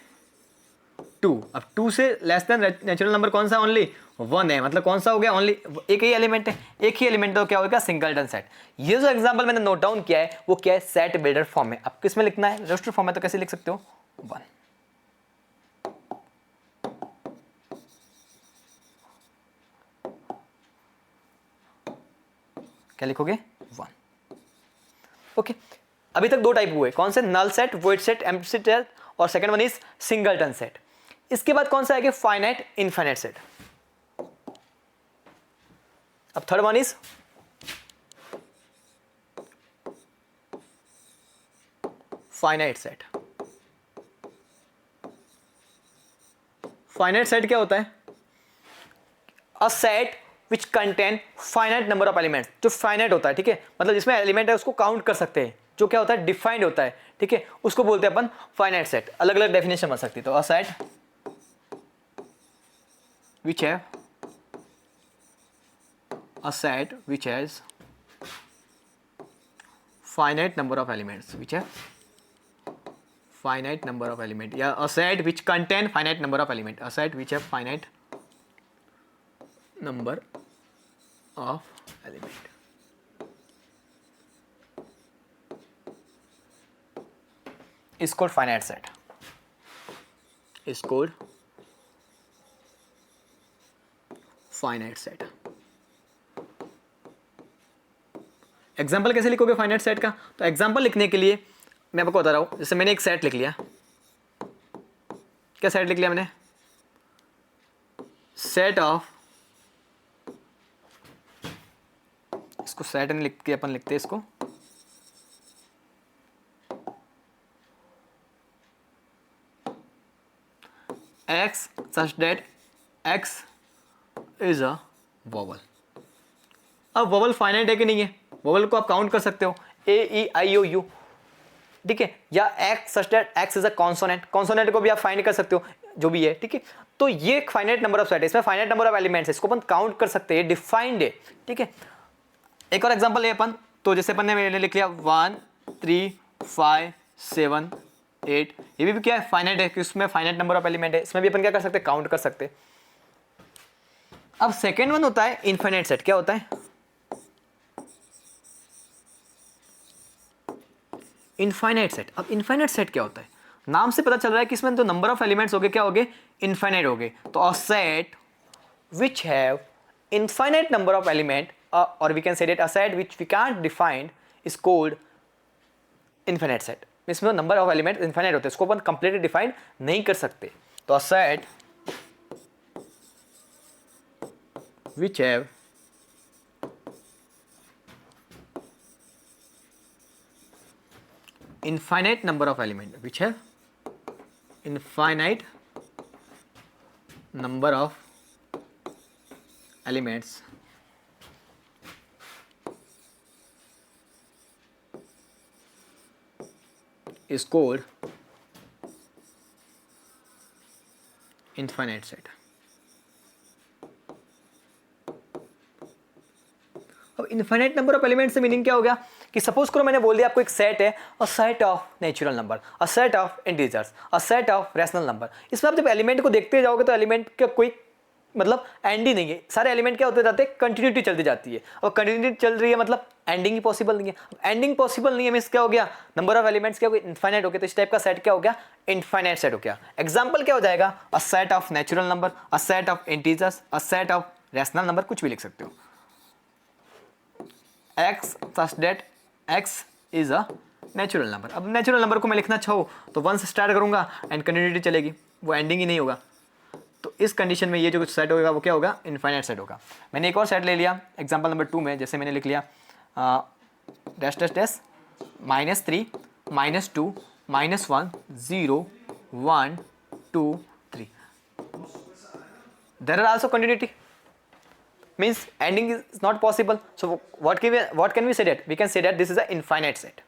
2। अब 2 से लेस देन नेचुरल नंबर कौन सा? ओनली 1 है। मतलब कौन सा हो गया? ओनली एक ही एलिमेंट है, एक ही एलिमेंट तो क्या होगा? Singleton set. ये जो एग्जांपल मैंने नोट डाउन किया है वो क्या है? सेट बिल्डर फॉर्म में। अब किस में लिखना है? रजिस्टर फॉर्म में। तो कैसे लिख सकते हो? 1। क्या लिखोगे 1। ओके, अभी तक दो टाइप हुए, कौन से, null set, void set, empty set, और second one is singleton set. इसके बाद कौन सा आएगा, फाइनाइट इनफाइनाइट सेट। अब third one is finite set. Finite set क्या होता है, a set which contain finite number of elements, जो फाइनाइट होता है, ठीक है, मतलब जिसमें एलिमेंट है उसको काउंट कर सकते हैं, जो क्या होता है, डिफाइंड होता है, ठीक है, उसको बोलते हैं अपन फाइनाइट सेट। अलग अलग डेफिनेशन बन सकती है। तो a set which have, a set which has finite number of elements, which have finite number of element, या a set which contain finite number of element, a set which have finite number of element is called finite set, is called finite set। Example कैसे लिखोगे finite set का, तो example लिखने के लिए मैं आपको बता रहा हूँ, जैसे मैंने एक सेट लिख लिया, क्या सेट लिख लिया मैंने, सेट ऑफ, इसको सेट नहीं लिख के अपन लिखते हैं इसको x such that x is a vowel. अब वोवल फाइनाइट है कि नहीं है, वोवल को आप काउंट कर सकते हो, ए ई आई ओ यू, ठीक है, या x such that x is a consonant, consonant को भी आप फाइंड कर सकते हो, जो भी है, ठीक है। तो ये फाइनाइट नंबर ऑफ सेट है, इसमें फाइनाइट नंबर ऑफ एलिमेंट्स है, इसको अपन काउंट कर सकते हैं, डिफाइंड है, ठीक है। एक और एग्जांपल है अपन, तो जैसे अपन ने मैंने लिख लिया 1 3 5 7 8, ये भी क्या है, फाइनाइट है, कि उसमें फाइनाइट नंबर ऑफ एलिमेंट है, इसमें भी अपन क्या कर सकते हैं, काउंट कर सकते हैं। अब सेकेंड वन होता है इनफाइनाइट सेट। क्या होता है इनफाइनाइट सेट। अब इनफाइनाइट सेट क्या होता है, नाम से पता चल रहा है कि इसमें तो नंबर ऑफ एलिमेंट्स हो गए, क्या हो गए, इनफाइनाइट हो गए। तो a set which have infinite number of element, और we can say that a set which we can't define is called infinite set. इसमें नंबर ऑफ एलिमेंट इनफाइनाइट होते हैं, इसको अपन कंप्लीटली डिफाइन नहीं कर सकते। तो a set which have infinite number of element, which have infinite number of elements is called infinite set। अब infinite number of element से मीनिंग क्या हो गया, कि सपोज करो मैंने बोल दिया आपको एक सेट है, a set of natural number, a set of integers, a set of rational number. इसमें आप जब एलिमेंट को देखते जाओगे तो एलिमेंट का कोई मतलब एंड ही नहीं है, सारे एलिमेंट क्या होते जाते हैं, कंटिन्यूटी चलती जाती है, और कंटिन्यूटी चल रही है मतलब एंडिंग ही पॉसिबल नहीं है। एंडिंग पॉसिबल नहीं है मींस क्या हो गया, नंबर ऑफ एलिमेंट्स क्या हो गया, इनफाइनाइट हो गया। तो इस टाइप का सेट क्या हो गया, इनफाइनाइट सेट हो गया। एग्जांपल क्या हो जाएगा, a set of natural number, a set of integers, a set of rational number, कुछ भी लिख सकते हो। x such that x is a natural number. अब नेचुरल नंबर को मैं लिखना चाहूँ तो 1 से स्टार्ट करूंगा एंड कंटिन्यूटी चलेगी, वो एंडिंग ही नहीं होगा। तो इस कंडीशन में ये जो सेट होगा वो क्या होगा, इनफाइनाइट सेट होगा। मैंने एक और सेट ले लिया एग्जांपल नंबर 2 में, जैसे मैंने लिख लिया dash dash dash -3 -2 -1 0 1 2 3। There are also continuity, means ending is not possible. So what can we say that, we can say that this is an infinite set।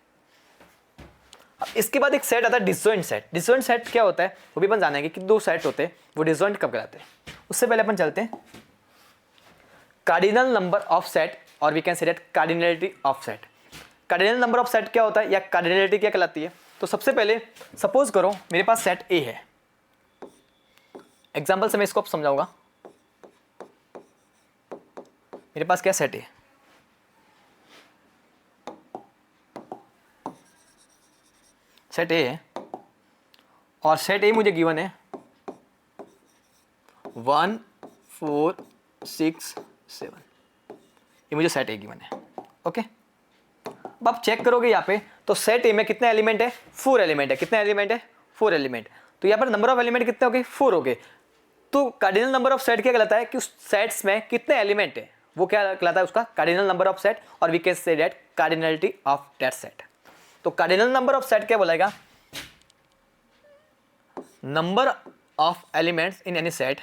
अब इसके बाद एक सेट आता है डिसजॉइंट सेट। डिसजॉइंट सेट क्या होता है वो भी अपन जानेंगे कि दो सेट होते हैं, वो डिसजॉइंट कब कहलाते हैं। उससे पहले अपन चलते हैं कार्डिनल नंबर ऑफ सेट, और we can say that cardinality of set. Cardinal number of set क्या होता है या कार्डिनलिटी क्या कहलाती है। तो सबसे पहले सपोज करो मेरे पास सेट ए है, एग्जाम्पल से मैं इसको समझाऊंगा। मेरे पास क्या सेट है, सेट ए है, और सेट ए मुझे गिवन है 1 4 6 7, ये मुझे सेट ए गिवन है। ओके, अब आप चेक करोगे यहाँ पे तो सेट ए में कितने एलिमेंट है, 4 एलिमेंट है। कितने एलिमेंट है, 4 एलिमेंट। तो यहाँ पर नंबर ऑफ एलिमेंट कितने हो गए, 4 हो गए। तो कार्डिनल नंबर ऑफ सेट क्या कहलाता है कि उस सेट्स में कितने एलिमेंट है, वो क्या कहलाता है, उसका कार्डिनल नंबर ऑफ सेट, और we can say that cardinality of that set. तो कार्डिनल नंबर ऑफ सेट क्या बोलेगा, number of elements in any set,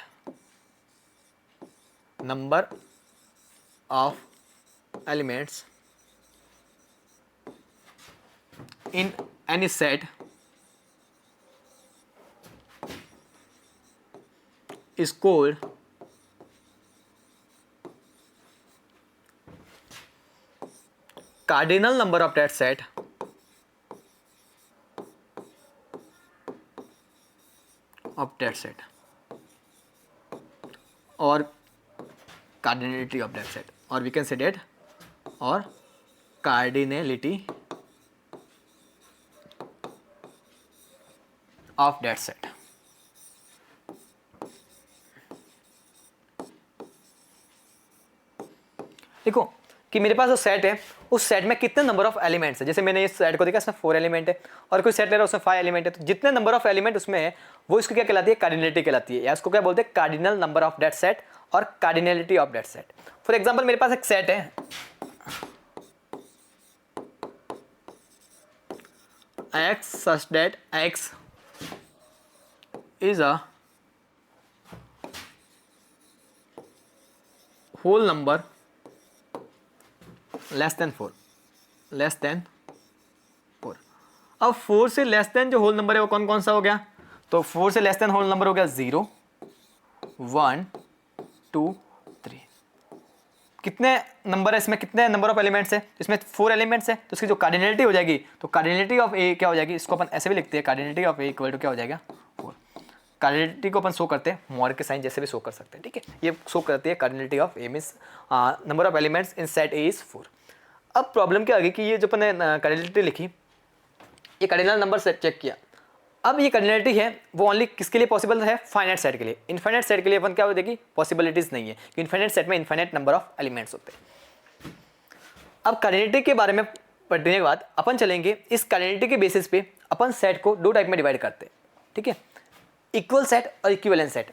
number of elements in any set is called cardinal number of that set or cardinality of that set, or we can say that or cardinality of that set। देखो कि मेरे पास जो set है उस set में कितने number of elements है। जैसे मैंने इस सेट को देखा, इसमें 4 एलिमेंट है, और कोई सेट ले रहा है उसमें 5 एलिमेंट है। तो जितने नंबर ऑफ एलिमेंट उसमें है वो इसको क्या कहलाती है, कार्डिनलिटी कहलाती है, या इसको क्या बोलते हैं, cardinal number of that set और cardinality of that set. For example मेरे पास एक सेट है x such that x is a whole number less than 4, अब 4 से लेस देन जो होल नंबर है वो कौन कौन सा हो गया, तो 4 से लेस देन होल नंबर हो गया 0, 1, 2, 3। कितने नंबर है इसमें, कितने नंबर ऑफ एलिमेंट्स है, इसमें 4 एलिमेंट्स है। तो इसकी जो कार्डिनलिटी हो जाएगी, तो कार्डिनलिटी ऑफ ए क्या हो जाएगी, इसको अपन ऐसे भी लिखते हैं, cardinality of A equal to क्या हो जाएगा, 4। कार्डिनलिटी को अपन शो करते हैं मोर के साइन जैसे भी शो कर सकते हैं, ठीक है। ये शो करती है cardinality of A means number of elements in set A is 4। अब प्रॉब्लम क्या आ गई कि ये जो अपन ने कार्डिनलिटी लिखी, ये कार्डिनल नंबर सेट चेक किया। अब ये कार्डिनलिटी है वो ओनली किसके लिए पॉसिबल है, फाइनाइट सेट के लिए। इनफाइनाइट सेट के लिए अपन क्या हो जाएगी, पॉसिबिलिटीज नहीं है, क्योंकि इनफाइनाइट सेट में इनफाइनाइट नंबर ऑफ एलिमेंट्स होते हैं। अब कार्डिनलिटी के बारे में पढ़ने के बाद अपन चलेंगे इस कार्डिनलिटी के बेसिस पे अपन सेट को 2 टाइप में डिवाइड करते हैं, ठीक है, इक्वल सेट और इक्विवेलेंट सेट,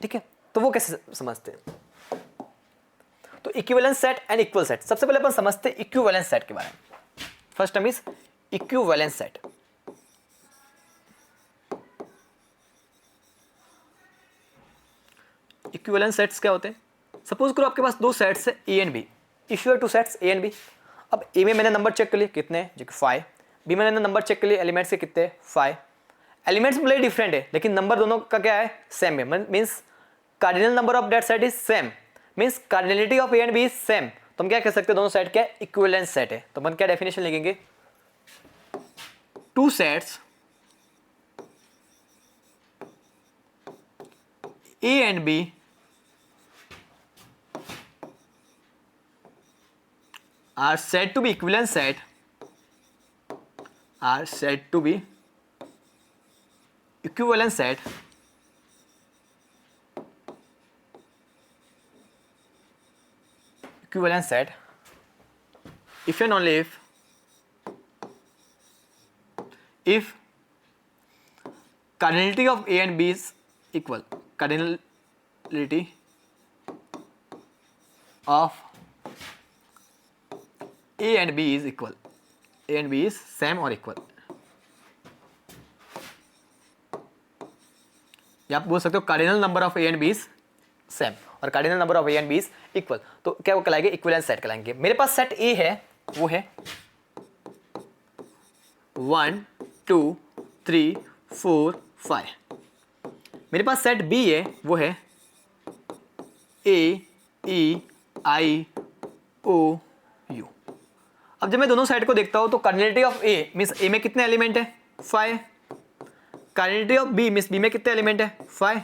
ठीक है। तो वो कैसे समझते हैं, तो equivalent set and equal set. सबसे पहले अपन समझते हैं इक्विवेलेंट सेट के बारे में। First term is equivalent set. Equivalent sets क्या होते हैं, सपोज करो आपके पास 2 सेट्स है A and B, if you are 2 sets A and B. अब ए में मैंने नंबर चेक कर लिए कितने हैं, जो कि 5, बी में मैंने नंबर चेक कर लिए एलिमेंट्स के कितने हैं 5। एलिमेंट्स भले डिफरेंट है लेकिन नंबर दोनों का क्या है, सेम है, means cardinal number of that set is same, means cardinality of A and B is same. तो हम क्या कह सकते हैं, दोनों सेट क्या है, इक्विवेलेंट सेट है। तो अपन क्या डेफिनेशन लिखेंगे, 2 sets A and B are said to be equivalent set, are said to be equivalent set if and only if cardinality of A and B is equal, cardinality of A and B is equal, A and B is same or equal। या आप बोल सकते हो cardinal number of A and B is same और cardinal number of A and B is equal. तो क्या वो कहलाएंगे, इक्विवेलेंट सेट कहलाएंगे। मेरे पास सेट ए है वो है 1 2 3 4 5। मेरे पास सेट बी है वो है ए ई आई ओ यू। अब जब मैं दोनों साइड को देखता हूं तो cardinality of A means A में कितने एलिमेंट है 5, cardinality of B means B में कितने एलिमेंट है 5।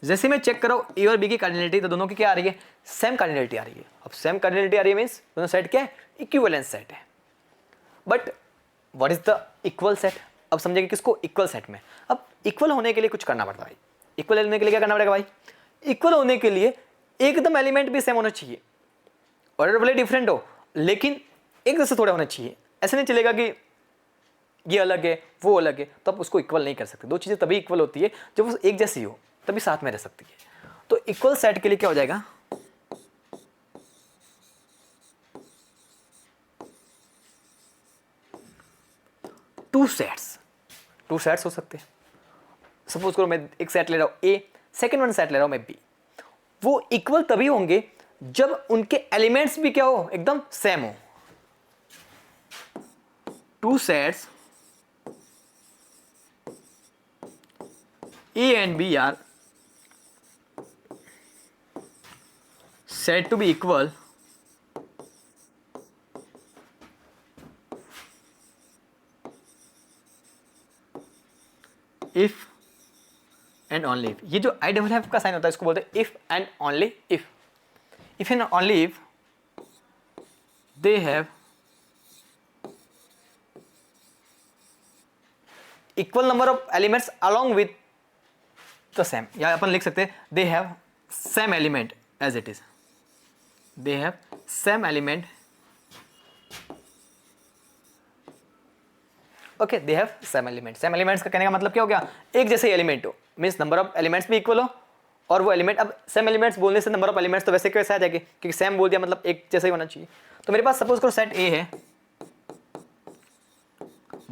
जैसे मैं चेक कर रहा हूं ए और बी की कार्डिनलिटी, तो दोनों की क्या आ रही है, सेम कार्डिनलिटी आ रही है। अब सेम कार्डिनलिटी आ रही है मींस दोनों सेट क्या है, इक्विवेलेंट सेट है। But what is the equal set, अब समझेंगे किसको, इक्वल सेट में। अब इक्वल होने के लिए कुछ करना पड़ता है भाई। इक्वल होने के लिए क्या करना पड़ेगा भाई, इक्वल होने के लिए एकदम एलिमेंट भी सेम होना चाहिए, ऑर्डर भले डिफरेंट हो लेकिन एक जैसे थोड़े होने चाहिए। ऐसे नहीं चलेगा कि ये अलग है वो अलग है, तो आप उसको इक्वल नहीं कर सकते। दो चीज़ें तभी इक्वल होती है जब वो एक जैसी हो, तभी साथ में रह सकती है। तो इक्वल सेट के लिए क्या हो जाएगा, टू सेट्स हो सकते हैं। सपोज करो मैं एक सेट ले रहा हूं ए, सेकेंड वन सेट ले रहा हूं मैं बी। वो इक्वल तभी होंगे जब उनके एलिमेंट्स भी क्या हो, एकदम सेम हो। Two sets A and B are said to be equal if and only if। ये जो आई डबल एफ का साइन होता है इसको बोलते हैं if and only if. If and only if they have equal number of elements along with the same, या अपन लिख सकते हैं they have same element as it is, they have same element, okay they have same element. Same elements का कहने का मतलब क्या हो गया, एक जैसे एलिमेंट हो, मींस नंबर ऑफ एलिमेंट्स भी इक्वल हो और वो एलिमेंट, अब सेम एलिमेंट्स बोलने से नंबर ऑफ एलिमेंट्स तो वैसे कैसे आ जाएंगे, क्योंकि सेम बोल दिया मतलब एक जैसा ही होना चाहिए। तो मेरे पास सपोज करो सेट ए है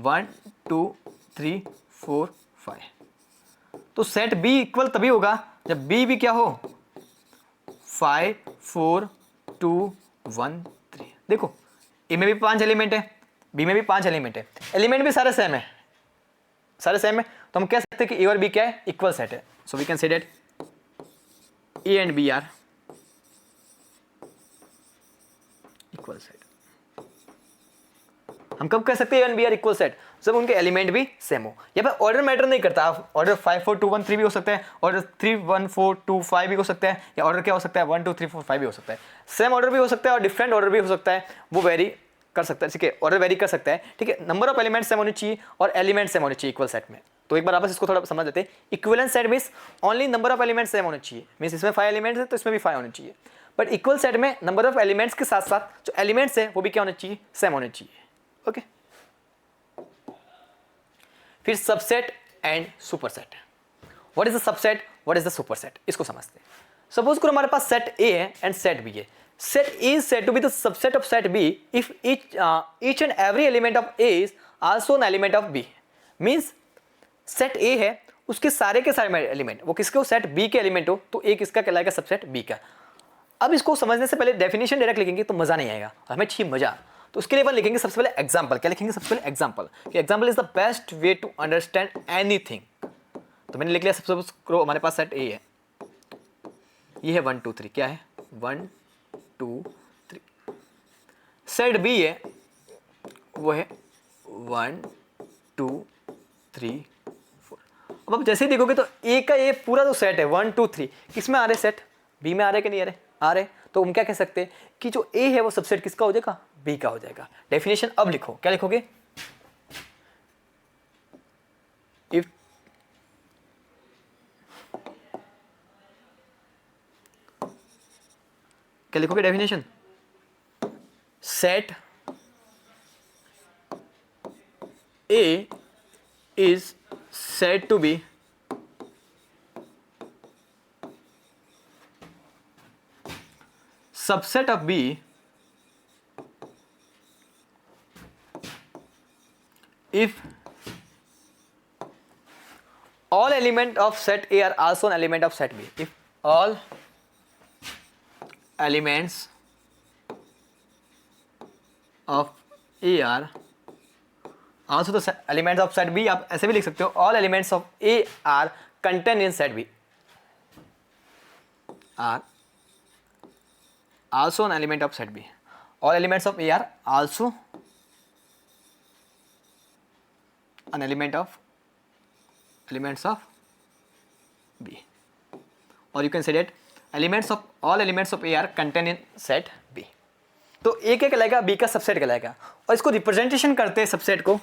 1 2 3 4 5, तो सेट बी इक्वल तभी होगा जब बी भी क्या हो 5 4 2 1 3। देखो ए में भी 5 एलिमेंट है, बी में भी 5 एलिमेंट है, एलिमेंट भी सारे सेम है, सारे सेम है, तो हम कह सकते हैं कि ए और बी क्या है, इक्वल सेट है। So we can say that A and B are equal set. हम कब कह सकते हैं A and B are equal set, जब उनके एलिमेंट भी सेम हो। यहाँ पे ऑर्डर मैटर नहीं करता, ऑर्डर 5 4 2 1 3 भी हो सकता है, ऑर्डर 3 1 4 2 5 भी हो सकता है, या ऑर्डर क्या हो सकता है 1 2 3 4 5 भी हो सकता है। सेम ऑर्डर भी हो सकता है और डिफरेंट ऑर्डर भी हो सकता है, वो वेरी कर सकता है, ठीक है, ऑर्डर वेरी कर सकता है, ठीक है। नंबर ऑफ एलिमेंट्स सेम होने चाहिए और एलिमेंट सेम होने चाहिए इक्वल सेट में। तो एक बार आपस इसको थोड़ा समझ लेते हैं। Equivalent set means only number of elements same होने चाहिए, मींस इसमें 5 एलिमेंट्स है तो इसमें भी 5 होने चाहिए, बट इक्वल सेट में नंबर ऑफ एलिमेंट्स के साथ साथ जो एलिमेंट्स है वो भी क्या होने चाहिए, सेम होने चाहिए, ओके। फिर subset and superset. What is the subset, what is the superset, इसको समझते हैं। सपोज करो हमारे पास सेट ए है एंड सेट बी है। Set A is said to be the subset of set B if each and every element of A is also an element of B। Means set ए है, उसके सारे के सारे element वो किसके हो, सेट बी के एलिमेंट हो, तो ए किसका कहलाएगा, सबसेट बी का। अब इसको समझने से पहले डेफिनेशन डायरेक्ट लिखेंगे तो मजा नहीं आएगा, हमें चाहिए मजा। तो उसके लिए अपन लिखेंगे सबसे पहले एग्जाम्पल। क्या लिखेंगे सबसे पहले, एग्जाम्पल, कि example is the best way to understand anything. तो मैंने लिख लिया, सबसे करो हमारे पास सेट ए है, ये है 1 2 3, क्या है 1 2 3। सेट बी है वो है 1 2 3 4। अब आप जैसे ही देखोगे तो ए का ये पूरा जो सेट है 1 2 3 किस में आ रहे, सेट बी में आ रहे कि नहीं आ रहे, आ रहे। तो हम क्या कह सकते हैं कि जो ए है वो सबसेट किसका हो जाएगा, बी का हो जाएगा। डेफिनेशन अब लिखो, क्या लिखोगे, इफ क्या लिखोगे definition, set A is said to be subset of B if all element of set A are also an element of set B। if all elements of A are also the elements of set B। आप ऐसे भी लिख सकते हो, all elements of A are contained in set B are also an element of set B। all elements of A are also an element of elements of B, or you can say that elements of all elements of A are contained in set B। तो A क्या कहलाएगा, B का subset कहलाएगा। और इसको representation करते हैं subset को,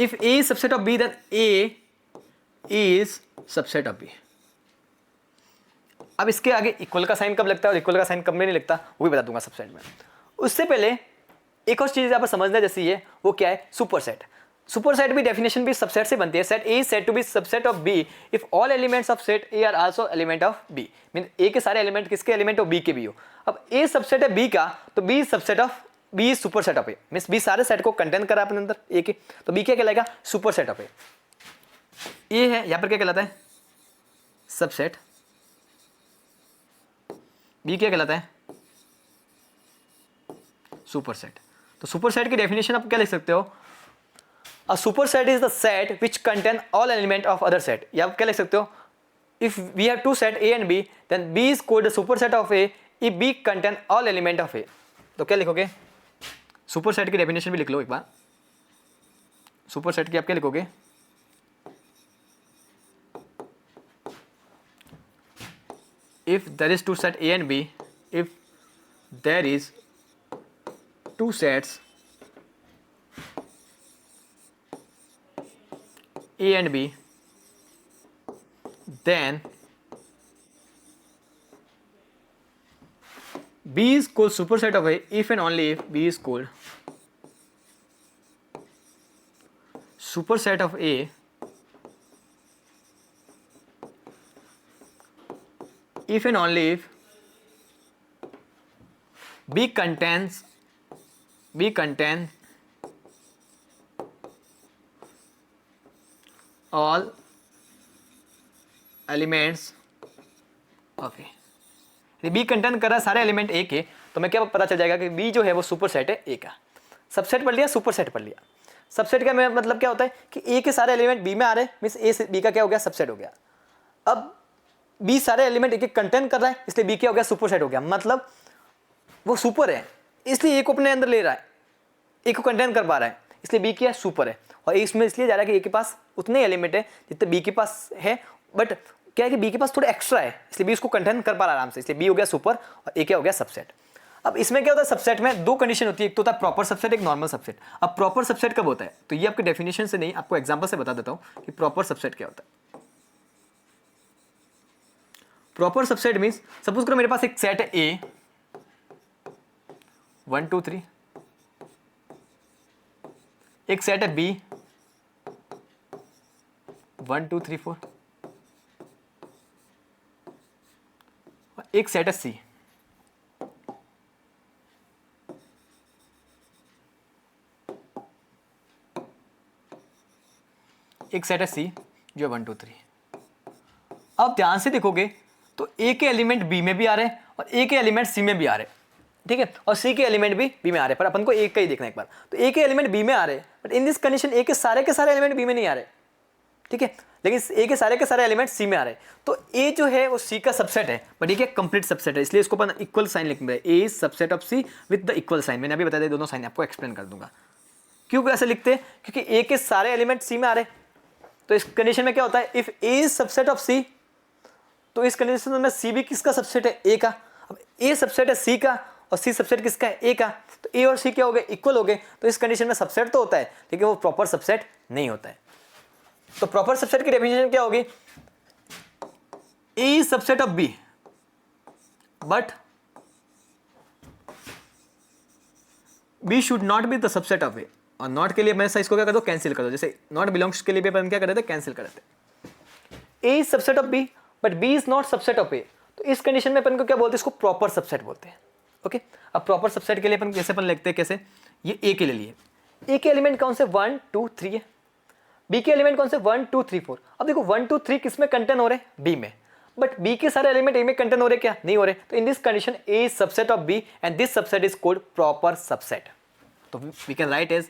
if A is subset of B then A is subset of B. अब इसके आगे इक्वल का साइन कब लगता है और इक्वल का साइन कब में नहीं लगता वो भी बता दूंगा सबसेट में। उससे पहले एक और चीज़ यहाँ पर समझना जैसे ये, वो क्या है, सुपरसेट। सुपरसेट भी डेफिनेशन भी सबसेट से बनती है। Set A is said to be subset of B if all elements of set A are also element of B. Mean A के सारे एलिमेंट किसके एलिमेंट ऑफ बी के भी हो। अब ए सबसेट है बी का, तो B subset of B is superset of A. Means B सारे सेट को कंटेन करा अपने अंदर ए के, तो बी क्या कहलाएगा, सुपरसेट ऑफ ए। ये है यहाँ पर क्या कहलाता है, सबसेट। बी क्या कहलाता है, सुपरसेट। तो सुपरसेट की डेफिनेशन आप क्या लिख सकते हो, a superset is the set which contain all element of other set. या आप क्या लिख सकते हो, if we have two set A and B then B is called the superset of A if B contain all element of A. तो क्या लिखोगे, superset की डेफिनेशन भी लिख लो एक बार। सुपरसेट की आप क्या लिखोगे, if there is two set A and B, if there is two sets A and B, then B is called superset of A if and only if B is called superset of A if and only if B contains all elements of A। B contain कर रहा है सारे element ए के, तो मैं क्या पता चल जाएगा कि बी जो है वो सुपरसेट है ए का। सबसेट पढ़ लिया, सुपरसेट पढ़ लिया। सबसेट का मतलब क्या होता है कि ए के सारे एलिमेंट बी में आ रहे हैं, मीन्स ए से बी का क्या हो गया, सबसेट हो गया। अब बी सारे एलिमेंट एक एक कंटेन कर रहा है, इसलिए बी क्या हो गया, सुपरसेट हो गया। मतलब वो सुपर है इसलिए ए को अपने अंदर ले रहा है, ए को कंटेन कर पा रहा है, इसलिए बी क्या है, सुपर है। और इसमें इसलिए जा रहा है कि ए के पास उतने एलिमेंट है जितने बी के पास है, बट क्या है कि बी के पास थोड़ा एक्स्ट्रा है, इसलिए बी उसको कंटेन कर पा रहा है आराम से, इसलिए बी हो गया सुपर और ए क्या हो गया, सबसेट। अब इसमें क्या होता है, सबसेट में दो कंडीशन होती है, एक तो होता है प्रॉपर सबसेट, एक नॉर्मल सबसेट। अब प्रॉपर सबसेट कब होता है, तो ये आपके डेफिनेशन से नहीं, आपको एग्जांपल से बता देता हूं कि प्रॉपर सबसेट क्या होता है। प्रॉपर सबसेट मींस सपोज करो मेरे पास एक सेट है ए 1 2 3, एक सेट है बी 1 2 3 4, एक सेट है सी। एक सेट है सी जो 1 2 3। अब ध्यान से देखोगे तो ए के एलिमेंट बी में भी आ रहे हैं और ए के एलिमेंट सी में भी आ रहे हैं, ठीक है, और सी के एलिमेंट भी बी में आ रहे हैं, पर अपन को ए का ही देखना है एक बार। तो ए के एलिमेंट बी में आ रहे हैं, बट इन दिस कंडीशन ए के सारे एलिमेंट बी में नहीं आ रहे, ठीक है, लेकिन ए के सारे एलिमेंट सी में आ रहे हैं। तो ए जो है वो सी का सबसेट है, बट ये क्या कंप्लीट सबसेट है, इसलिए इसको अपन इक्वल साइन लिखना है, A is subset of C with the equal sign. मैंने अभी बता दिया, दोनों साइन आपको एक्सप्लेन कर दूंगा क्यों ऐसे लिखते हैं, क्योंकि ए के सारे एलिमेंट सी में आ रहे हैं। तो इस कंडीशन में क्या होता है, if A is subset of C, तो इस कंडीशन में सी भी किसका सबसेट है, ए का। अब ए सबसेट है सी का और सी सबसेट किसका है, ए का, तो ए और सी क्या हो गए, इक्वल हो गए। तो इस कंडीशन में सबसेट तो होता है लेकिन वो प्रॉपर सबसेट नहीं होता है। तो प्रॉपर सबसेट की डेफिनेशन क्या होगी, A is subset of B but B should not be the subset of A. और नॉट के लिए मैं इसको क्या कर दो, कैंसिल कर दो। जैसे नॉट बिलोंग्स के लिए भी अपन क्या कर देते, कैंसिल कर देते। A is subset of B but B is not subset of A, तो इस कंडीशन में अपन को क्या बोलते हैं, इसको प्रॉपर सबसेट बोलते हैं। ओके, अब प्रॉपर सबसेट के लिए अपन जैसे अपन लिखते हैं, कैसे, ये ए के लिए ए के एलिमेंट कौन से 1 2 3 है, बी के एलिमेंट कौन से 1 2 3 4। अब देखो 1 2 3 किस में कंटेन हो रहे हैं, बी में, बट बी के सारे एलिमेंट ए में कंटेन हो रहे क्या, नहीं हो रहे। तो in this condition A is subset of B and this subset is called proper subset. तो we can write as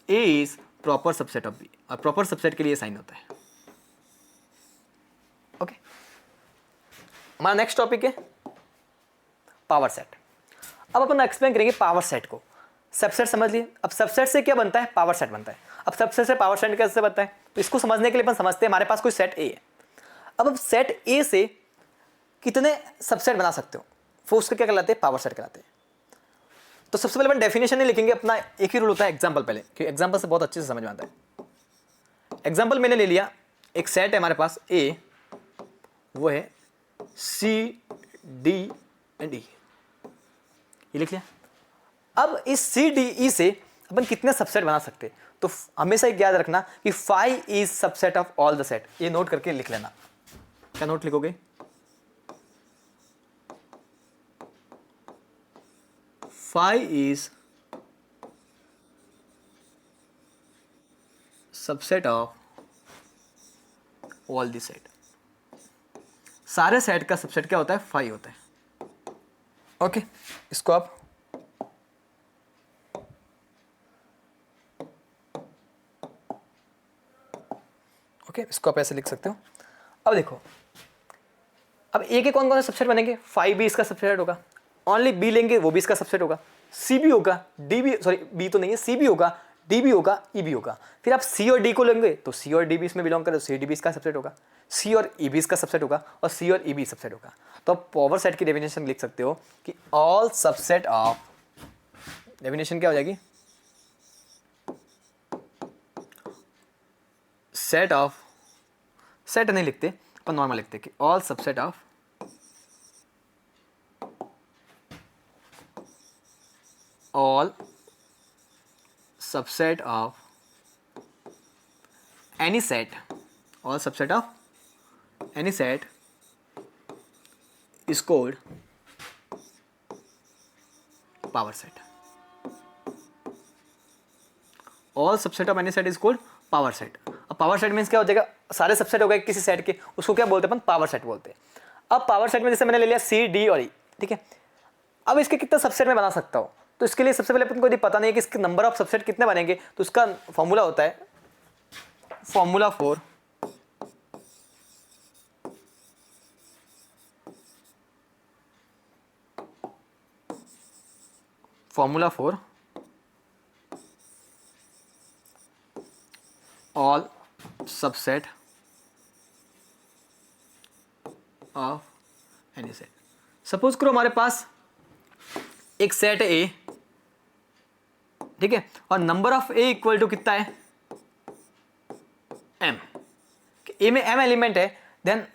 A is proper subset of B, और प्रॉपर सबसेट के लिए साइन होता है। ओके, हमारा नेक्स्ट टॉपिक है power set. अब अपन एक्सप्लेन करेंगे पावर सेट को। सबसेट समझ लिए, अब सबसेट से क्या बनता है, पावर सेट बनता है। अब सबसेट से पावर सेट कैसे बनता है, तो इसको समझने के लिए अपन समझते हैं हमारे पास कोई सेट ए है। अब सेट ए से कितने सबसेट बना सकते हो, वो उसके क्या कहलाते हैं, पावर सेट कहलाते हैं। तो सबसे पहले अपन डेफिनेशन नहीं लिखेंगे, अपना एक ही रूल होता है एग्जाम्पल पहले, क्योंकि एग्जाम्पल से बहुत अच्छे से समझ में आता है। एग्जाम्पल मैंने ले लिया, एक सेट है हमारे पास ए वो है सी डी एंड ई, ये लिख लिया। अब इस सी डी ई से अपन कितने सबसेट बना सकते हैं, तो हमेशा एक याद रखना कि 5 is subset of all the set, ये नोट करके लिख लेना। क्या नोट लिखोगे, 5 is subset of all the set. सारे सेट का सबसेट क्या होता है, 5 होता है। ओके, इसको आप इसको आप ऐसे लिख सकते हो। अब देखो, अब ए के कौन कौन से सबसेट बनेंगे, 5 भी इसका सबसेट होगा, ओनली बी लेंगे वो भी इसका सबसेट होगा, सी भी होगा, डी भी, सॉरी बी तो नहीं है, सी भी होगा, डी भी होगा, ई भी होगा। फिर आप सी और डी को लेंगे तो सी और डी भी इसमें बिलोंग करे तो सी डी भी इसका सबसेट होगा, सी और ई भी इसका सबसेट होगा, और सी और ई भी सबसेट होगा। तो आप पावर सेट की डेफिनेशन लिख सकते हो कि ऑल सबसेट ऑफ, डेफिनेशन क्या हो जाएगी, सेट ऑफ, सेट नहीं लिखते अपन नॉर्मल लिखते कि all subset of all subset of any set, all subset of any set is called power set. All subset of any set is called power set. अब power set means क्या हो जाएगा, सारे subset हो गए किसी सेट के, उसको क्या बोलते हैं अपन, पावर सेट बोलते हैं। अब पावर सेट में जैसे मैंने ले लिया सी डी और ई, ठीक है। अब इसके कितने सबसेट में बना सकता हूँ, तो इसके लिए सबसे पहले अपन को यदि पता नहीं है कि इसके नंबर ऑफ सबसेट कितने बनेंगे, तो उसका फॉर्मूला होता है formula for all subset of any set. Suppose करो हमारे पास एक सेट है ए, ठीक है, और number of A equal to कितना है, एम। ए में एम एलिमेंट है, then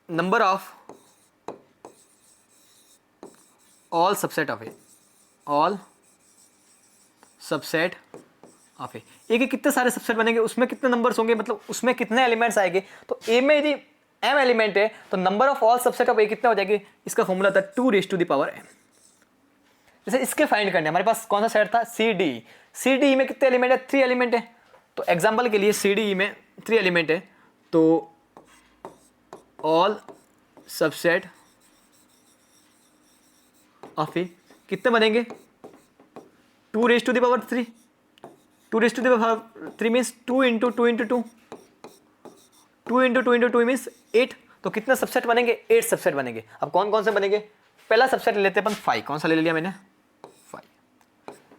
number of all subset of A, all subset of A, के कितने सारे सबसेट बनेंगे, उसमें कितने नंबर्स होंगे, मतलब उसमें कितने एलिमेंट्स आएंगे। तो ए में यदि एम एलिमेंट है तो number of all subset of A कितने हो जाएंगे, इसका फॉर्मूला था 2⁻m। जैसे इसके फाइंड करने हमारे पास कौन सा सेट था, सी डी। सी डी में कितने एलिमेंट है, 3 एलिमेंट है। तो एग्जाम्पल के लिए सी डी में 3 एलिमेंट है, तो ऑल सबसेट ऑफ ए कितने बनेंगे, 2⁻3। 2⁻3 मीन्स 2 × 2 × 2, 2 × 2 × 2 मीन्स 8। तो कितने सबसेट बनेंगे, 8 सबसेट बनेंगे। अब कौन कौन से बनेंगे, पहला सबसेट ले लेते हैं अपन 5, कौन सा ले लिया मैंने, 5।